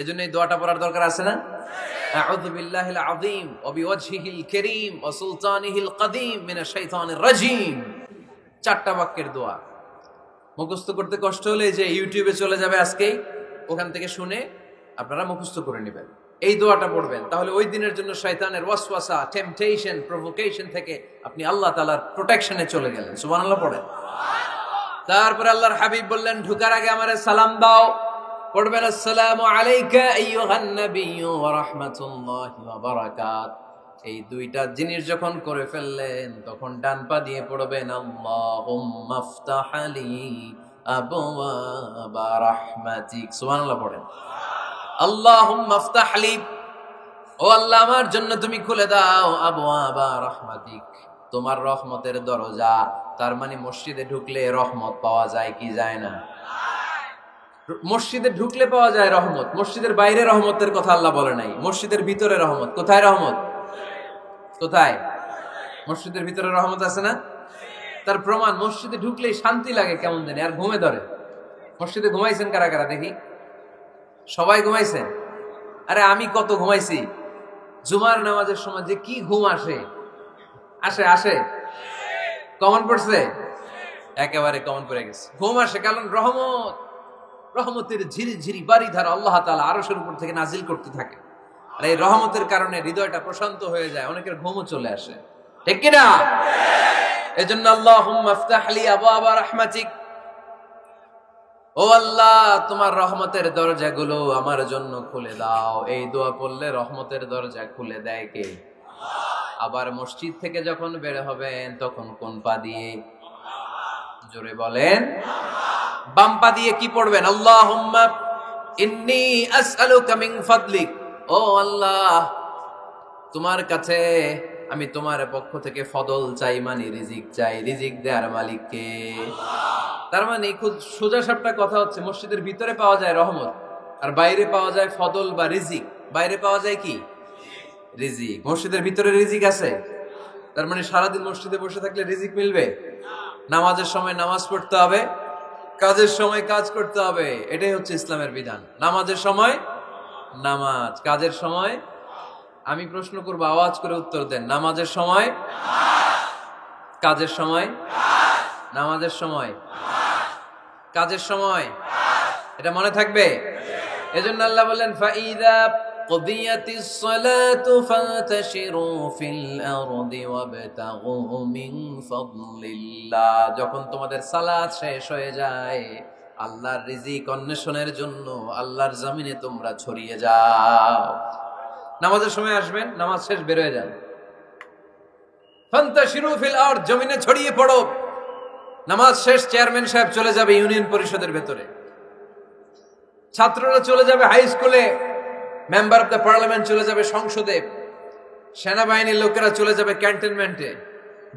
এজন্য এই দোয়াটা পড়ার দরকার আছে না? আউযু বিল্লাহিল আযীম ওয়া বিওয়াজহিল কারীম ওয়া সুলতানিহিল কাদীম মিনাশ শাইতানির রাজীম। চারটা বাক্যের দোয়া। মুখস্থ করতে কষ্ট হলে যে ইউটিউবে চলে যাবে আজকেই, ওখান থেকে শুনে আপনারা মুখস্থ করে নেবেন, এই দোয়াটা পড়বেন, তাহলে ওই দিনের জন্য শয়তানের ওয়াসওয়াসা, টেম্পটেশন, প্রভোকেশন থেকে আপনি আল্লাহ তাআলার প্রোটেকশনে চলে গেলেন। সুবহানাল্লাহ পড়েন। তারপরে আল্লাহর হাবিব বললেন, ঢোকার আগে আমারে সালাম দাও। পড়বেন, আসসালামু আলাইকা আইয়ুহান নাবিয়্যু ওয়া রাহমাতুল্লাহি ওয়া বারাকাত। এই দুইটা জিনিস যখন করে ফেললেন, তখন ডান পা দিয়ে পড়বেন, আল্লাহুম্মা আফতাহ লি আবওয়াবা রাহমাতিক। সুবহানাল্লাহ পড়েন। আল্লাহুম্মা আফতাহ লি, ও আল্লাহ আমার জন্য তুমি খুলে দাও, আবওয়াবা রাহমাতিক, তোমার রহমতের দরজা। তার মানে মসজিদে ঢুকলে রহমত পাওয়া যায় কি যায় না? মসজিদে ঢুকলে পাওয়া যায় রহমত, মসজিদের বাইরে রহমতের কথা আল্লাহ বলে নাই, মসজিদের ভিতরে রহমত। কোথায় রহমত? কোথায়? মসজিদের ভিতরে রহমত আছে না? তার প্রমাণ, মসজিদে ঢুকলেই শান্তি লাগে কেমন জানি, আর ঘুমে ধরে। মসজিদে ঘুমাইছেন কারা কারা দেখি? সবাই ঘুমাইছেন? আরে আমি কত ঘুমাইছি। জুমার নামাজের সময় যে কি ঘুম আসে, আসে আসে, কমন পড়ছে, একেবারে কমন পড়ে গেছে, ঘুম আসে। কারণ রহমত, রহমতের ঝিরি ঝিরি বাড়ি ধারা আল্লাহ তাআলা আরশের উপর থেকে নাজিল করতে থাকে, আর এই রহমতের কারণে হৃদয়টা প্রশান্ত হয়ে যায়, অনেকের ঘুমও চলে আসে, ঠিক কি না? এজন্য আল্লাহুম্মা আফতাহ লি আবওয়াবা রাহমাতিক, ও আল্লাহ তোমার রহমতের দরজাগুলো আমার জন্য খুলে দাও। এই দোয়া পড়লে রহমতের দরজা খুলে দেয় কে? আবার মসজিদ থেকে যখন বের হবেন, তখন কোন পা দিয়ে? জোরে বলেন। বাম পা দিয়ে কি পড়বেন? আল্লাহুম্মা ইন্নী আসআলুকা মিন ফাদলিক, ও আল্লাহ তোমার কাছে আমি তোমার পক্ষ থেকে ফদল চাই, মানে রিজিক চাই, রিজিক দেওয়ার মালিক কে? তার মানে খুব সোজা সাপটা কথা হচ্ছে, মসজিদের ভিতরে পাওয়া যায় রহমত, আর বাইরে পাওয়া যায় ফদল বা রিজিক। বাইরে পাওয়া যায় কি? রিজিক। মসজিদের ভিতরে রিজিক আছে। তার মানে সারাদিন মসজিদে বসে থাকলে রিজিক মিলবে? নামাজের সময় নামাজ পড়তে হবে, কাজের সময় কাজ করতে হবে, এটাই হচ্ছে ইসলামের বিধান। নামাজের সময় নামাজ, কাজের সময়। আমি প্রশ্ন করবো, আওয়াজ করে উত্তর দেন। নামাজের সময়, কাজের সময়, নামাজের সময়, কাজের সময়, এটা মনে থাকবে। এজন্য আল্লাহ বললেন, ফাইদা কুদিয়াতিস সালাতু ফান্তাশিরু ফিল আরদি ওয়াবতাগু মিন ফাদলিল্লাহ। যখন তোমাদের সালাত শেষ হয়ে যায়, আল্লাহর রিজিক অন্বেষণের জন্য আল্লাহর জমিনে তোমরা ছড়িয়ে যাও। নামাজের সময় আসবেন, নামাজ শেষ বের হয়ে যান, ফান্তাশিরু ফিল আরদ, জমিনে ছড়িয়ে পড়ো। নামাজ শেষ, চেয়ারম্যান সাহেব চলে যাবে ইউনিয়ন পরিষদের ভেতরে, ছাত্ররা চলে যাবে হাই স্কুলে, মেম্বার অফ দ্য পার্লামেন্ট চলে যাবে সংসদে, সেনাবাহিনীর লোকেরা চলে যাবে ক্যান্টনমেন্টে,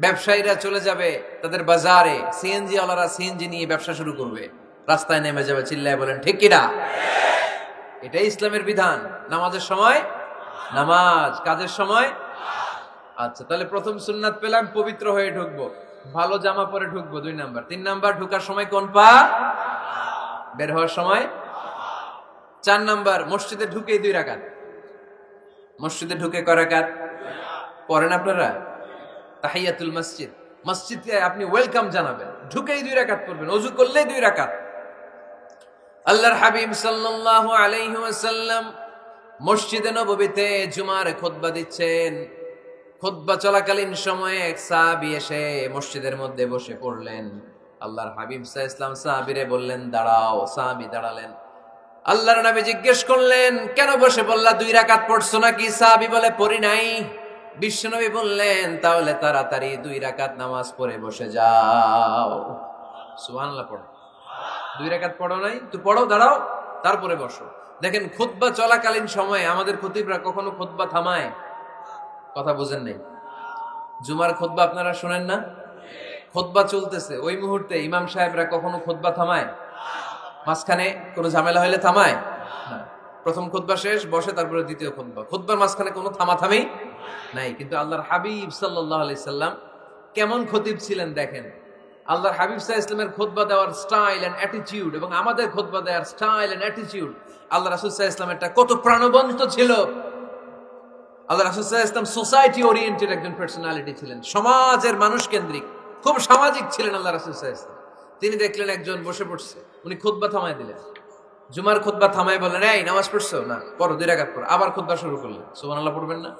ব্যবসায়ীরা চলে যাবে তাদের বাজারে, সিএনজি ওয়ালারা সিএনজি নিয়ে ব্যবসা শুরু করবে, রাস্তায় নেমে যাবে, চিল্লায় বলেন ঠিক কিনা? এটাই ইসলামের বিধান। নামাজের সময় নামাজ, কাজের সময়। আচ্ছা, তাহলে প্রথম সুন্নাত পেলাম, পবিত্র হয়ে ঢুকবো, ভালো জামা পরে ঢুকবো, 2 নাম্বার। 3 নাম্বার, ঢুকার সময় কোন পা, বের হওয়ার সময়। 4 নাম্বার, মসজিদে ঢুকে 2 রাকাত। মসজিদে ঢুকে কয় রাকাত পড়েন আপনারা? তাহিয়াতুল মসজিদ, মসজিদে আপনি ওয়েলকাম জানাবেন, ঢুকেই 2 রাকাত পড়বেন, ওযু করলেই 2 রাকাত। আল্লাহর হাবিব সাল্লাল্লাহু আলাইহি ওয়াসাল্লাম মসজিদে নববীতে জুমার খুতবা দিচ্ছেন। খুতবা চলাকালীন সময়ে এক সাহাবী এসে মসজিদের মধ্যে বসে পড়লেন। আল্লাহর হাবিব সাল্লাল্লাহু আলাইহি ওয়াসাল্লাম সাহাবীরে বললেন, দাঁড়াও। সাহাবী দাঁড়ালেন। আল্লাহর নবী জিজ্ঞেস করলেন, কেন বসে পড়লা? 2 রাকাত পড়ছো নাকি? সাহাবী বলে, পড়ি নাই। বিশ্বনবী বললেন, তাহলে তাড়াতাড়ি 2 রাকাত নামাজ পড়ে বসে যাও। সুবহানাল্লাহ পড়ো। 2 রাকাত পড়ো নাই তো পড়ো, দাঁড়াও, তারপরে বসো। দেখেন, খুতবা চলাকালীন সময়ে আমাদের খতিবরা কখনো খুতবা থামায়? কথা বুঝেন নাই? জুমার খুতবা আপনারা শুনেন না? খুতবা চলতেছে, ওই মুহূর্তে ইমাম সাহেবরা কখনো খুতবা থামায়? মাঝখানে কোনো ঝামেলা হইলে থামায় না। প্রথম খুতবা শেষ, বসে, তারপরে দ্বিতীয় খুতবা। খুতবার মাঝখানে কোনো থামাথামি নাই। কিন্তু আল্লাহর হাবিব সাল্লাল্লাহু আলাইহি সাল্লাম কেমন খতিব ছিলেন দেখেন। আল্লাহর হাবিব সাল্লাল্লাহু আলাইহি সাল্লামের খুতবা দেওয়ার স্টাইল এন্ড অ্যাটিটিউড এবং আমাদের খুতবা দেওয়ার স্টাইল এন্ড অ্যাটিটিউড, আল্লাহ রাসূল সাল্লাল্লাহু আলাইহি সাল্লামেরটা কত প্রাণবন্ত ছিল। আল্লাহ রাসূল সাল্লাল্লাহু আলাইহি সাল্লাম সোসাইটি ওরিয়েন্টেড একজন পার্সোনালিটি ছিলেন, সমাজের মানুষ কেন্দ্রিক, খুব সামাজিক ছিলেন আল্লাহ রাসূল সাল্লাল্লাহু আলাইহি সাল্লাম। তিনি দেখলেন একজন বসে পড়ছে, উনি খুতবা থামায় দিলেন। জুমার খুতবা থামায় বললেন, এই নামাজ পড়ছো? না। পড়ো, 2 রাকাত পড়ো। আবার খুতবা শুরু করলেন। সুবহানাল্লাহ পড়বেন না?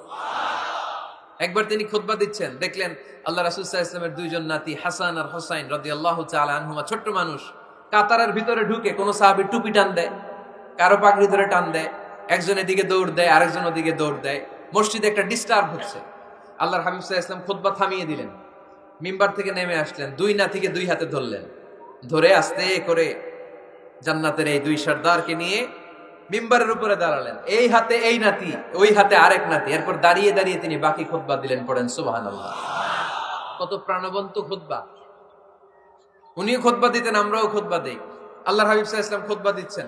একবার তিনি খুতবা দিচ্ছেন, দেখলেন আল্লাহ রাসূল সাল্লাল্লাহু আলাইহি ওয়াসাল্লামের 2 জন নাতি হাসান আর হুসাইন রাদিয়াল্লাহু তাআলা আনহুমা, ছোট্ট মানুষ, কাতারের ভিতরে ঢুকে কোন সাহাবী টুপি টান দেয়, কারো পাগড়ি ধরে টান দেয়, একজন এদিকে দৌড় দেয়, আরেকজন ওদিকে দৌড় দেয়। মসজিদে একটা ডিস্টার্ব হচ্ছে। আল্লাহর হাবিব সাল্লাল্লাহু আলাইহি ওয়াসাল্লাম খুতবা থামিয়ে দিলেন, মিম্বার থেকে নেমে আসলেন, 2 নাতিকে 2 হাতে ধরলেন, ধরে আস্তে করে জান্নাতের এই 2 সর্দারকে নিয়ে মিম্বারের উপরে দাঁড়ালেন। এই হাতে এই নাতি, ওই হাতে আরেক নাতি। এরপর দাঁড়িয়ে দাঁড়িয়ে তিনি বাকি খুতবা দিলেন। পড়েন সুবহানাল্লাহ। কত প্রাণবন্ত খুতবা। উনিও খুতবা দিতেন, আমরাও খুতবা দেই। আল্লাহর হাবিব সাল্লাল্লাহু আলাইহি ওয়াসাল্লাম খুতবা দিচ্ছেন,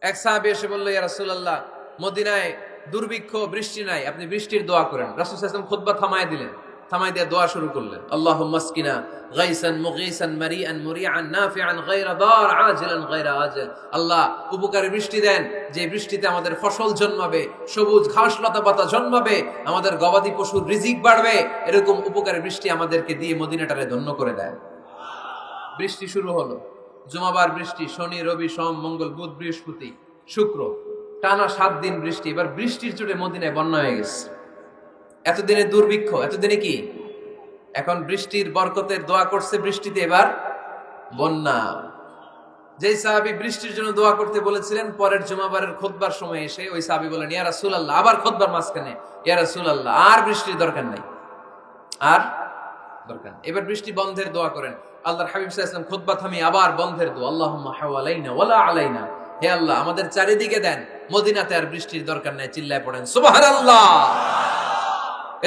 এক সাহাবী এসে বলল, ইয়া রাসূলুল্লাহ, মদিনায় দুর্ভিক্ষ, বৃষ্টি নাই, আপনি বৃষ্টির দোয়া করেন। রাসূল সাল্লাল্লাহু আলাইহি ওয়াসাল্লাম খুতবা থামায় দিলেন, থামায় দিয়ে দোয়া শুরু করলেন। আল্লাহুম্মা আসকিনা গাইসান মুগীসান মারিআন মুরিআন নাফিআন গায়রা দার আজিলান গায়রা আজিল। আল্লাহ, উপকারী বৃষ্টি দেন, যে বৃষ্টিতে আমাদের ফসল জন্মাবে, সবুজ ঘাস লতা পাতা জন্মাবে, আমাদের গবাদি পশুর রিজিক বাড়বে। এরকম উপকারী বৃষ্টি আমাদেরকে দিয়ে মদিনাটারে ধন্য করে দেন। বৃষ্টি শুরু হলো। জুমাবার বৃষ্টি, শনি রবি সোম মঙ্গল বুধ বৃহস্পতি শুক্র, টানা 7 দিন বৃষ্টি। এবার বৃষ্টির চোটে মদিনায় বন্যা হয়ে গেছে। এতদিনে দুর্ভিক্ষ, এতদিনে কি? এখন বৃষ্টির বরকতের দোয়া করছে, বৃষ্টিতে এবার বন্যা। যেই সাহাবী বৃষ্টির জন্য দোয়া করতে বলেছিলেন, পরের জুমাবারের খুতবার সময় এসে ওই সাহাবী বলেন, ইয়া রাসূলুল্লাহ, আবার খুতবার মাঝখানে, ইয়া রাসূলুল্লাহ, আর বৃষ্টির দরকার নাই, আর দরকার নেই, এবার বৃষ্টি বন্ধের দোয়া করেন। আল্লাহর হাবিব সাল্লাল্লাহু আলাইহি ওয়াসাল্লাম খুতবা থামিয়ে আবার বন্ধের দোয়া, আল্লাহুম্মা হাওয়ালাইনা ওয়ালা আলাইনা, হে আল্লাহ আমাদের চারিদিকে দেন, মদিনাতে আর বৃষ্টির দরকার নাই। চিল্লায় পড়েন সুবহানাল্লাহ।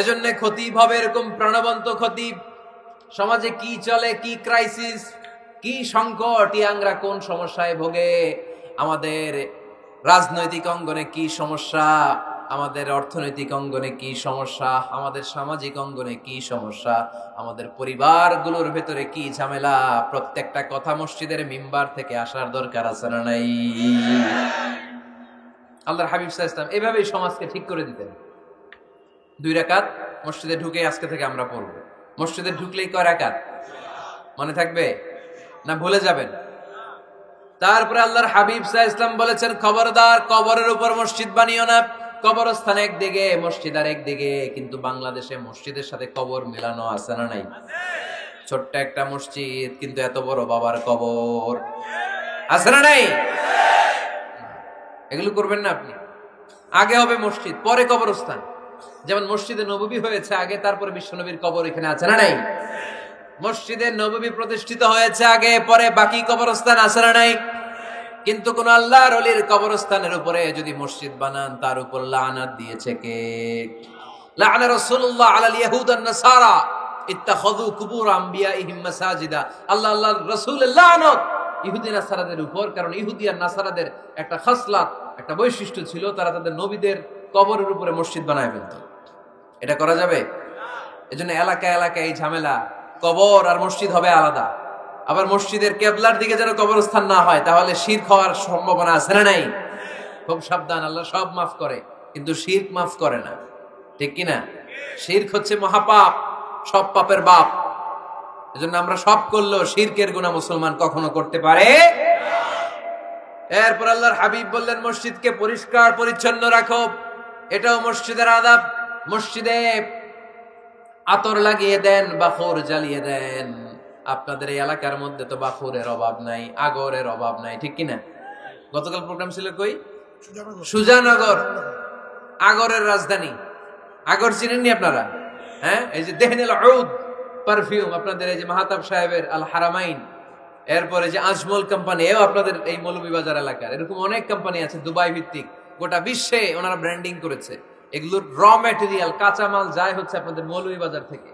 এজন্য খতিব হবে এরকম প্রাণবন্ত খতিব। সমাজে কি চলে, কি ক্রাইসিস, কি সংকট, ইয়াংরা কোন সমস্যায় ভোগে, আমাদের রাজনৈতিক অঙ্গনে কি সমস্যা, আমাদের অর্থনৈতিক অঙ্গনে কি সমস্যা, আমাদের সামাজিক অঙ্গনে কি সমস্যা, আমাদের পরিবারগুলোর ভেতরে কি ঝামেলা, প্রত্যেকটা কথা মসজিদের মিম্বার থেকে আসার দরকার আছে না নাই? আল্লাহর হাবিব সাল্লাল্লাহু আলাইহি ওয়াসাল্লাম এভাবেই সমাজকে ঠিক করে দিতেন। 2 রাকাত মসজিদে ঢুকে আজকে থেকে আমরা পড়ব। মসজিদে ঢুকলেই কয় রাকাত মনে থাকবে না ভুলে যাবেন? তারপরে আল্লাহর হাবিব সাল্লাল্লাহু আলাইহি ওয়াসাল্লাম বলেছেন, খবরদার কবরের উপর মসজিদ বানিও না। কবরস্থান একদিকে, মসজিদ আর একদিকে। কিন্তু বাংলাদেশে মসজিদের সাথে কবর মেলানো আছে না নাই? ছোট্ট একটা মসজিদ, কিন্তু এত বড় বাবার কবর আছে না নাই? এগুলো করবেন না আপনি। আগে হবে মসজিদ, পরে কবরস্থান। যেমন মসজিদে নববী হয়েছে আগে, তারপরে বিশ্বনবীর কবর এখানে আছে না নাই? মসজিদে নববী প্রতিষ্ঠিত হয়েছে আগে, পরে বাকি কবরস্থান আছে না নাই? কিন্তু কোন আল্লাহর ওলির কবরস্থানের উপরে যদি মসজিদ বানান, তার উপর লানাত দিয়েছে কে? লাআনা রাসূলুল্লাহ আলাল ইয়াহুদ ওয়ান নাসারা ইত্তাখাযু কুবুর আমবিয়াইহিম মাসাজিদা। আল্লাহর রাসূলের লানত ইহুদি নাসারাদের উপর, কারণ ইহুদি আর নাসারাদের একটা খাসলাত, একটা বৈশিষ্ট্য ছিল, তারা তাদের নবীদের কবরের উপরে মসজিদ বানায় ফেলত। এটা করা যাবে? এজন্য এলাকায় এলাকায় এই ঝামেলা, কবর আর মসজিদ হবে আলাদা। আবার মসজিদের কেবলার দিকে যেন কবরস্থান না হয়, তাহলে শিরক হওয়ার সম্ভাবনা আছে না নাই? খুব সাবধান। আল্লাহ সব মাফ করে, কিন্তু শিরক মাফ করে না, ঠিক কি না? শিরক হচ্ছে মহাপাপ, সব পাপের বাপ। এজন্য আমরা সব করলেও শিরকের গুনাহ মুসলমান কখনো করতে পারে। এরপর আল্লাহর হাবিব বললেন, মসজিদকে পরিষ্কার পরিচ্ছন্ন রাখো, এটাও মসজিদের আদাব। মসজিদে আতর লাগিয়ে দেন, বাখর জ্বালিয়ে দেন। আপনাদের এই এলাকার মধ্যে তো বাখুরের অভাব নাই, আগরের অভাব নাই, ঠিক কিনা? গতকাল প্রোগ্রাম ছিল কই? সুজানগর, আগরের রাজধানী। আগর চিনেননি আপনারা? হ্যাঁ, এই যে দেহনেল উদ পারফিউম, আপনাদের এই যে মাহতাব সাহেবের আল হারামাইন, এরপরে যে আজমল কোম্পানি, এও আপনাদের এই মৌলভীবাজার এলাকার। এরকম অনেক কোম্পানি আছে দুবাই ভিত্তিক, গোটা বিশ্বে ওনারা ব্র্যান্ডিং করেছে। এগুলোর র ম্যাটেরিয়াল, কাঁচামাল যায় হচ্ছে আপনাদের মৌলভীবাজার থেকে।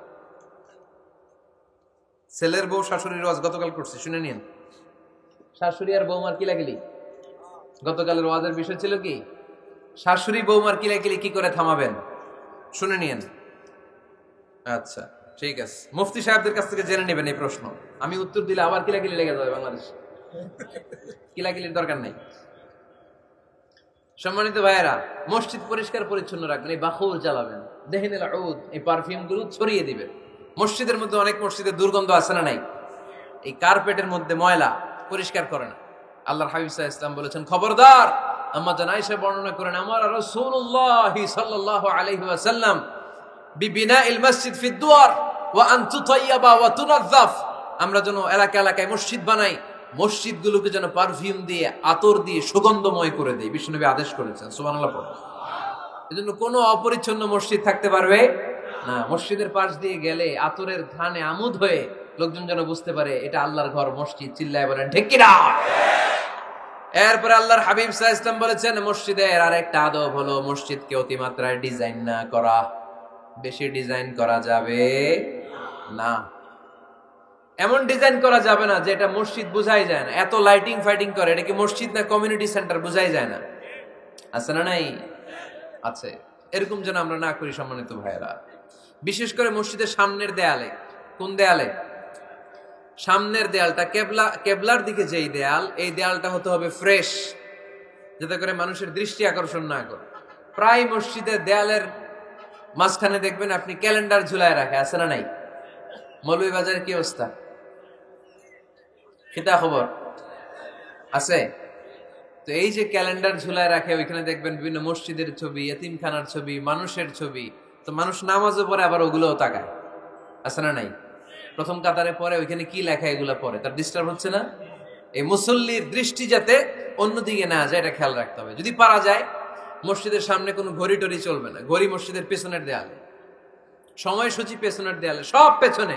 ছেলের বউ শাশুড়ির ওয়াজ গতকাল করছে, শুনে নিন। শাশুড়ি আর বৌমার কিলাকিলি, গতকালের ওয়াজের বিষয় ছিল কি? শাশুড়ি বৌমার কিলাকিলি কি করে থামাবেন, শুনে নিন। আচ্ছা ঠিক আছে, মুফতি সাহেবদের কাছ থেকে জেনে নেবেন এই প্রশ্ন। আমি উত্তর দিলে আবার কিলাকিলি লেগে যাবে বাংলাদেশ, কিলাকিলির দরকার নেই। সম্মানিত ভাইয়েরা, মসজিদ পরিষ্কার পরিচ্ছন্ন রাখবেন, এই বাখুর জ্বালাবেন, দেহিনুল উদ, এই পারফিউম গুলো ছড়িয়ে দিবেন। মসজিদের মধ্যে অনেক মসজিদে দুর্গন্ধ আছে না নাই? এই কার্পেটের মধ্যে ময়লা, পরিষ্কার করে না। আল্লাহর হাবিব সাল্লাল্লাহু আলাইহি ওয়াসাল্লাম বলেছেন, খবরদার। আম্মা জান আয়েশা বর্ণনা করেন, আমার রাসূলুল্লাহ সাল্লাল্লাহু আলাইহি ওয়াসাল্লাম বিবিনাইল মসজিদ ফি দুয়ার ওয়া আন তুতাইয়াবা ওয়া তুনাযাফ, আমরা যেন এলাকা এলাকায় মসজিদ বানাই, মসজিদগুলোকে যেন পারফিউম দিয়ে, আতর দিয়ে সুগন্ধময় করে দেয়, বিশ্বনবী আদেশ করেছেন। সুবহানাল্লাহ পড়ুন। এজন্য কোনো অপরিচ্ছন্ন মসজিদ থাকতে পারবে না। মসজিদের পাশ দিয়ে গেলে আতরের ঘ্রাণে আমোদ হয়ে লোকজন যেন বুঝতে পারে এটা আল্লাহর ঘর, মসজিদ। চিল্লায় বলেন ঠিক কিনা? এরপরে আল্লাহর হাবিব সাল্লাল্লাহু আলাইহি ওয়াসাল্লাম বলেছেন, মসজিদের আরেকটা আদব হলো মসজিদকে অতিমাত্রায় ডিজাইন না করা। বেশি ডিজাইন করা যাবে না। এমন ডিজাইন করা যাবে না যে এটা মসজিদ বোঝাই যায় না। এত লাইটিং ফাইটিং করে, এটা কি মসজিদ না কমিউনিটি সেন্টার বোঝাই যায় না। আছে না নাই? আছে। এরকম যেন আমরা না করি সম্মানিত ভাইয়েরা। বিশেষ করে মসজিদের সামনের দেয়ালে। কোন দেয়ালে? সামনের দেয়ালটা, কেবলার দিকে যেই দেয়াল, এই দেয়ালটা হতে হবে ফ্রেশ, যাতে করে মানুষের দৃষ্টি আকর্ষণ না করে। প্রায় মসজিদের দেয়ালের মাঝখানে দেখবেন আপনি ক্যালেন্ডার ঝুলায় রাখে, আছে না নাই? মৌলভীবাজারের কি অবস্থা? কিতা খবর আছে? তো এই যে ক্যালেন্ডার ঝুলায় রাখে, ওইখানে দেখবেন বিভিন্ন মসজিদের ছবি, এতিমখানার ছবি, মানুষের ছবি। তো মানুষ নামাজও পড়ে, আবার ওগুলোও তাকায়, আছে না নাই? প্রথম কাতারে পরে ওইখানে কি লেখা, এগুলো পরে, তার ডিস্টার্ব হচ্ছে না? এই মুসল্লির দৃষ্টি যাতে অন্যদিকে না যায়, এটা খেয়াল রাখতে হবে। যদি পারা যায়, মসজিদের সামনে কোনো ঘড়ি টড়ি চলবে না। ঘড়ি মসজিদের পেছনের দেয়ালে, সময়সূচি পেছনের দেয়ালে, সব পেছনে।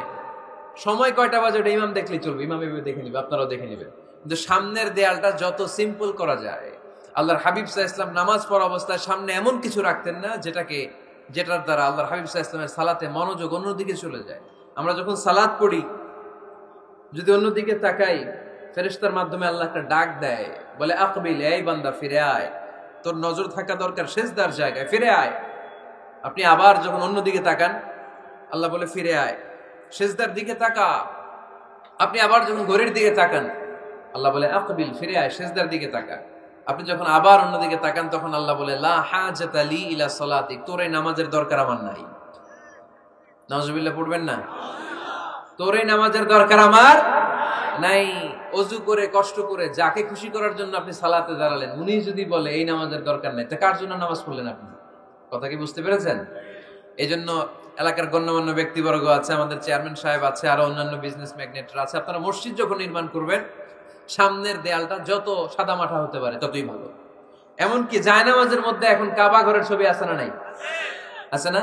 সময় কয়টা বাজে ওটা ইমাম দেখলেই চলবে, ইমাম এভাবে দেখে নিবে, আপনারাও দেখে নিবেন। কিন্তু সামনের দেয়ালটা যত সিম্পল করা যায়। আল্লাহর হাবিব সাল্লাল্লাহু আলাইহি ওয়াসাল্লাম নামাজ পড়া অবস্থায় সামনে এমন কিছু রাখতেন না যেটার দ্বারা আল্লাহর হাবিব সাল্লাল্লাহু আলাইহি ওয়াসাল্লামের সালাতে মনোযোগ অন্যদিকে চলে যায়। আমরা যখন সালাত পড়ি, যদি অন্যদিকে তাকাই, ফেরেশতার মাধ্যমে আল্লাহ একটা ডাক দেয়, বলে আকবিল, এই বান্দা ফিরে আয়, তোর নজর থাকা দরকার সিজদার জায়গায়, ফিরে আয়। আপনি আবার যখন অন্যদিকে তাকান, আল্লাহ বলে ফিরে আয়, সিজদার দিকে তাকা। আপনি আবার যখন ঘড়ির দিকে তাকান, আল্লাহ বলে আকবিল, ফিরে আয়, সিজদার দিকে তাকা। আপনি যখন আবার অন্যদিকে তাকান, তখন আল্লাহ বলে লা হাজাতা লি ইলা সালাতিক, তোর এই নামাজের দরকার আমার নাই। নাউজুবিল্লাহ পড়বেন না? তোর এই নামাজের দরকার আমার নাই। অজু করে কষ্ট করে যাকে খুশি করার জন্য আপনি সালাতে দাঁড়ালেন, উনি যদি বলে এই নামাজের দরকার নাই, তা কার জন্য নামাজ পড়লেন আপনি? কথা কি বুঝতে পেরেছেন? এই জন্য এলাকার গণ্যমান্য ব্যক্তিবর্গ আছে, আমাদের চেয়ারম্যান সাহেব আছে, আরো অন্যান্য বিজনেস ম্যাগনেটরা আছে, আপনারা মসজিদ যখন নির্মাণ করবেন, সামনের দেয়ালটা যত সাদামাটা হতে পারে ততই ভালো। এমনকি জায়নামাজের মধ্যে এখন কাবা ঘরের ছবি আছে না নাই? আছে না?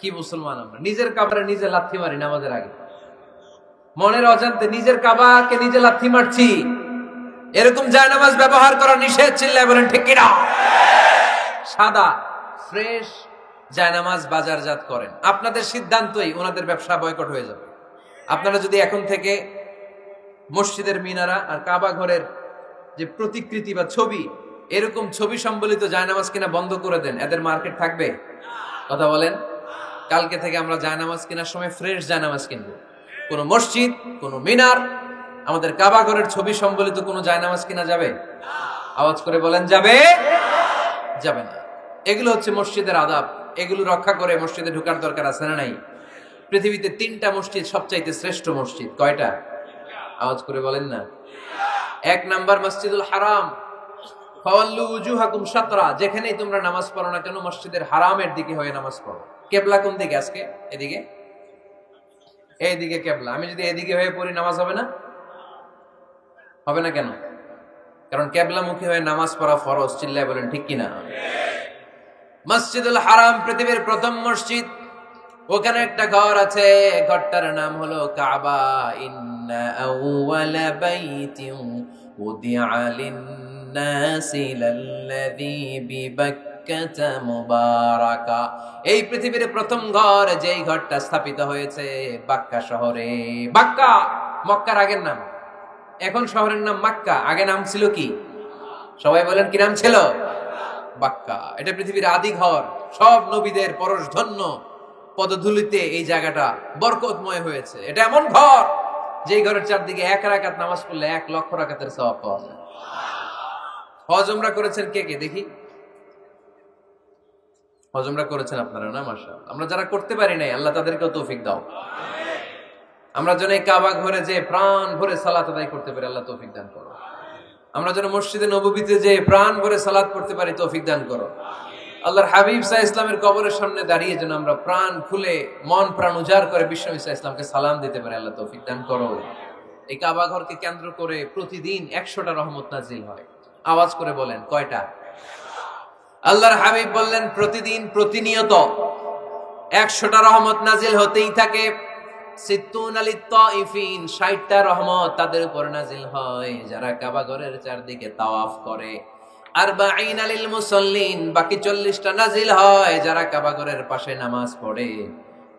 কি মুসলমান আমরা, নিজের কাবারে নিজে লাথি মারি নামাজের আগে, মনের অজান্তে নিজের কাবাকে নিজে লাথি মারছি। এরকম জায়নামাজ ব্যবহার করা নিষেধ। চিল্লায় বলেন ঠিক কিনা? সাদা ফ্রেশ জায়নামাজ বাজারজাত করেন, আপনাদের সিদ্ধান্তই ওনাদের ব্যবসা বয়কট হয়ে যাবে। আপনারা যদি এখন থেকে মসজিদের মিনারা আর কাবা ঘরের যে প্রতিকৃতি বা ছবি, এরকম ছবি সম্বলিত জায়নামাজ কিনা বন্ধ করে দেন, এদের মার্কেট থাকবে? কথা বলেন। কালকে থেকে আমরা জায়নামাজ কেনার সময় ফ্রেশ জায়নামাজ কিনবো। কোনো মসজিদ, কোনো মিনার, আমাদের কাবা ঘরের ছবি সম্বলিত কোনো জায়নামাজ কিনা যাবে? আওয়াজ করে বলেন, যাবে? যাবে না। এগুলো হচ্ছে মসজিদের আদাব, এগুলো রক্ষা করে মসজিদে ঢোকার দরকার আছে না নাই? পৃথিবীতে 3টা মসজিদ সবচাইতে শ্রেষ্ঠ মসজিদ। কয়টা? আওয়াজ করে বলেন না। 1 নাম্বার মসজিদুল হারাম, ফাওয়াল্লু উজুহাকুম শাতরা, যেখানেই তোমরা নামাজ পড়ো না কেন মসজিদের হারামের দিকে হয়ে নামাজ পড়ো। কিবলা কোন দিকে আজকে? এদিকে, এইদিকে কিবলা। আমি যদি এদিকে হয়ে পড়ি, নামাজ হবে না? হবে না কেন? কারণ কিবলামুখী হয়ে নামাজ পড়া ফরজ। চিল্লায় বলেন ঠিক কিনা? মসজিদুল হারাম পৃথিবীর প্রথম মসজিদ। ওখানে একটা ঘর আছে, ঘরটার নাম হলো কাবা। ইন্না আউওয়ালা বাইতিন উদিআ লিন লিন-নাসি লাল্লাযী বিবাক্কাতা মুবারাকা। এই পৃথিবীর প্রথম ঘর, যেই ঘরটা স্থাপিত হয়েছে বাক্কা শহরে। বাক্কা মক্কার আগের নাম, এখন শহরের নাম মক্কা, আগে নাম ছিল কি? সবাই বলেন কি নাম ছিল? বাক্কা। এটা পৃথিবীর আদি ঘর, সব নবীদের পরশধন্য পদধূলিতে এই জায়গাটা বরকতময় হয়েছে। এটা এমন ঘর যেই ঘরের চারদিকে 1 রাকাত নামাজ পড়লে 1 লক্ষ রাকাতের সওয়াব পাওয়া যায়। হজ উমরা করেছেন কে কে দেখি? হজ উমরা করেছেন আপনারা না? মাশাআল্লাহ। আমরা যারা করতে পারি নাই, আল্লাহ তাদেরকেও তৌফিক দাও। আমরা যেন এই কাবা ঘরে যে প্রাণ ভরে সালাত আদায় করতে পারি, আল্লাহ তৌফিক দান করো। আমরা যেন মসজিদে নববীতে যে প্রাণ ভরে সালাত করতে পারি, তৌফিক দান করো। আল্লাহর হাবিব সাল্লাল্লাহু আলাইহি ইসলামের কবরের সামনে দাঁড়িয়ে যেন আমরা প্রাণ খুলে মন প্রাণ উজাড় করে বিশ্বনবী সাল্লাল্লাহু আলাইহি ইসলামকে সালাম দিতে পারি, আল্লাহ তৌফিক দান করো। এই কাবা ঘরকে কেন্দ্র করে প্রতিদিন 100টা রহমত নাজিল হয়। আওয়াজ করে বলেন কয়টা? আল্লাহর হাবিব বললেন প্রতিদিন প্রতিনিয়ত 100টা রহমত নাজিল হতেই থাকে। 60টা রহমত তাদের উপর নাজিল হয় যারা কাবা ঘরের চারদিকে তাওয়াফ করে। 40 লিল মুসাল্লিন, বাকি 40টা নাজিল হয় যারা কাবা ঘরের পাশে নামাজ পড়ে।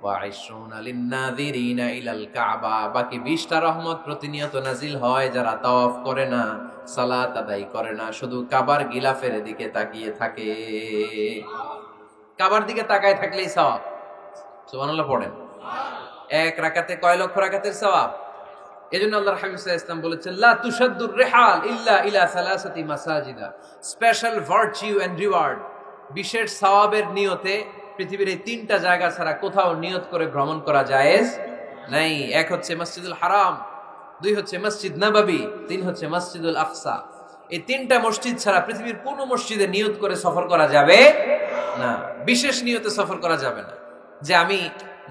ওয়া 20 লিন নাযিরিনা ইলাল কাবা, বাকি 20টা রহমত প্রতিনিয়ত নাজিল হয় যারা তাওয়াফ করে না, সালাত আদায় করে না, শুধু কাবার গিলাফের দিকে তাকিয়ে থাকে। কাবার দিকে তাকায় থাকলেই সওয়াব। সুবহানাল্লাহ পড়েন। 1 রাকাতে কয় লক্ষ রাকাতের সওয়াব? এজন্য আল্লাহর হাবিব সাল্লাল্লাহু আলাইহি ওয়াসাল্লাম বলেছেন, লা তুশাদ্দুর রিহাল ইল্লা ইলা সালাসাতি মাসাজিদা। স্পেশাল ভার্চু এন্ড রিওয়ার্ড, বিশেষ সওয়াবের নিয়তে পৃথিবীর এই 3টা জায়গা ছাড়া কোথাও নিয়ত করে ভ্রমণ করা জায়েজ নাই। 1 হচ্ছে মসজিদুল হারাম, 2 হচ্ছে মসজিদ নববী, 3 হচ্ছে মসজিদুল আকসা। এই 3টা মসজিদ ছাড়া পৃথিবীর কোন মসজিদে নিয়ত করে সফর করা যাবে না। বিশেষ নিয়তে সফর করা যাবে না, যে আমি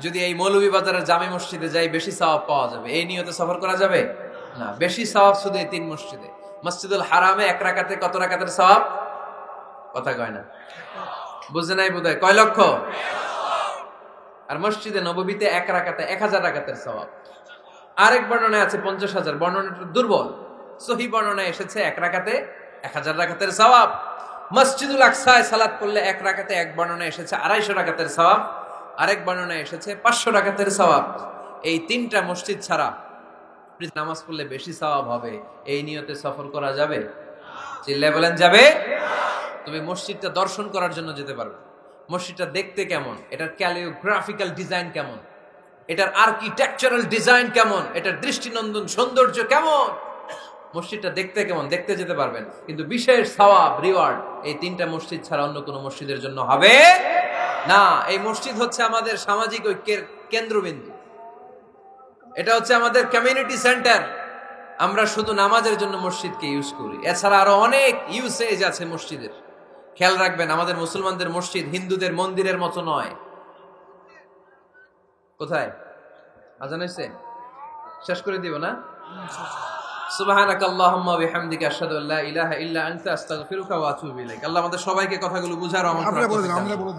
যদি এই মৌলভীবাজারের জামে মসজিদে যাই বেশি সওয়াব পাওয়া যাবে, এই নিয়তে সফর করা যাবে না। বেশি সওয়াব শুধু এই 3 মসজিদে। মসজিদুল হারামে 1 রাকাতে কত রাকাতের সওয়াব? কথা কয় না, বুঝে নাই বোধহয়। কয় লক্ষ? আর মসজিদে নববীতে 1 রাকাতে 1000 রাকাতের সওয়াব। আরেক বর্ণনায় আছে 50,000, বর্ণনাটা দুর্বল। সহিহ বর্ণনায় এসেছে 1 রাকাতে 1000 রাকাতের সওয়াব। মসজিদুল আকসায় সালাত করলে 1 রাকাতে, এক বর্ণনায় এসেছে 250 রাকাতের সওয়াব, আরেক বর্ণনায় এসেছে 500 রাকাতের সওয়াব। এই 3টা মসজিদ ছাড়া নামাজ পড়লে বেশি সওয়াব হবে, এই নিয়তে সফর করা যাবে? চিল্লায় বলেন যাবে। তুমি মসজিদটা দর্শন করার জন্য যেতে পারবে। মসজিদটা দেখতে কেমন, এটার ক্যালিওগ্রাফিক্যাল ডিজাইন কেমন, এটার আর্কিটেকচারাল ডিজাইন কেমন, এটার দৃষ্টিনন্দন সৌন্দর্য কেমন, মসজিদটা দেখতে কেমন, দেখতে যেতে পারবেন। কিন্তু বিশেষ সওয়াব রিওয়ার্ড এই 3টা মসজিদ ছাড়া অন্য কোনো মসজিদের জন্য হবে না। এই মসজিদ হচ্ছে আমাদের সামাজিক ঐক্যের কেন্দ্রবিন্দু, এটা হচ্ছে আমাদের কমিউনিটি সেন্টার। আমরা শুধু নামাজের জন্য মসজিদকে ইউজ করি, এছাড়া আরো অনেক ইউসেজ আছে মসজিদের। খেয়াল রাখবেন, আমাদের মুসলমানদের মসজিদ হিন্দুদের মন্দিরের মতো নয়। কোথায় আজান হইছে? শেষ করে দিব না? সুবহানাকাল্লাহুম্মা ওয়া বিহামদিকা আশহাদু আল্লা ইলাহা ইল্লা আনতা আস্তাগফিরুকা ওয়া আতুবু ইলাইক। আল্লাহ আমাদের সবাইকে কথাগুলো বুঝার আমল করার তৌফিক দান করুন।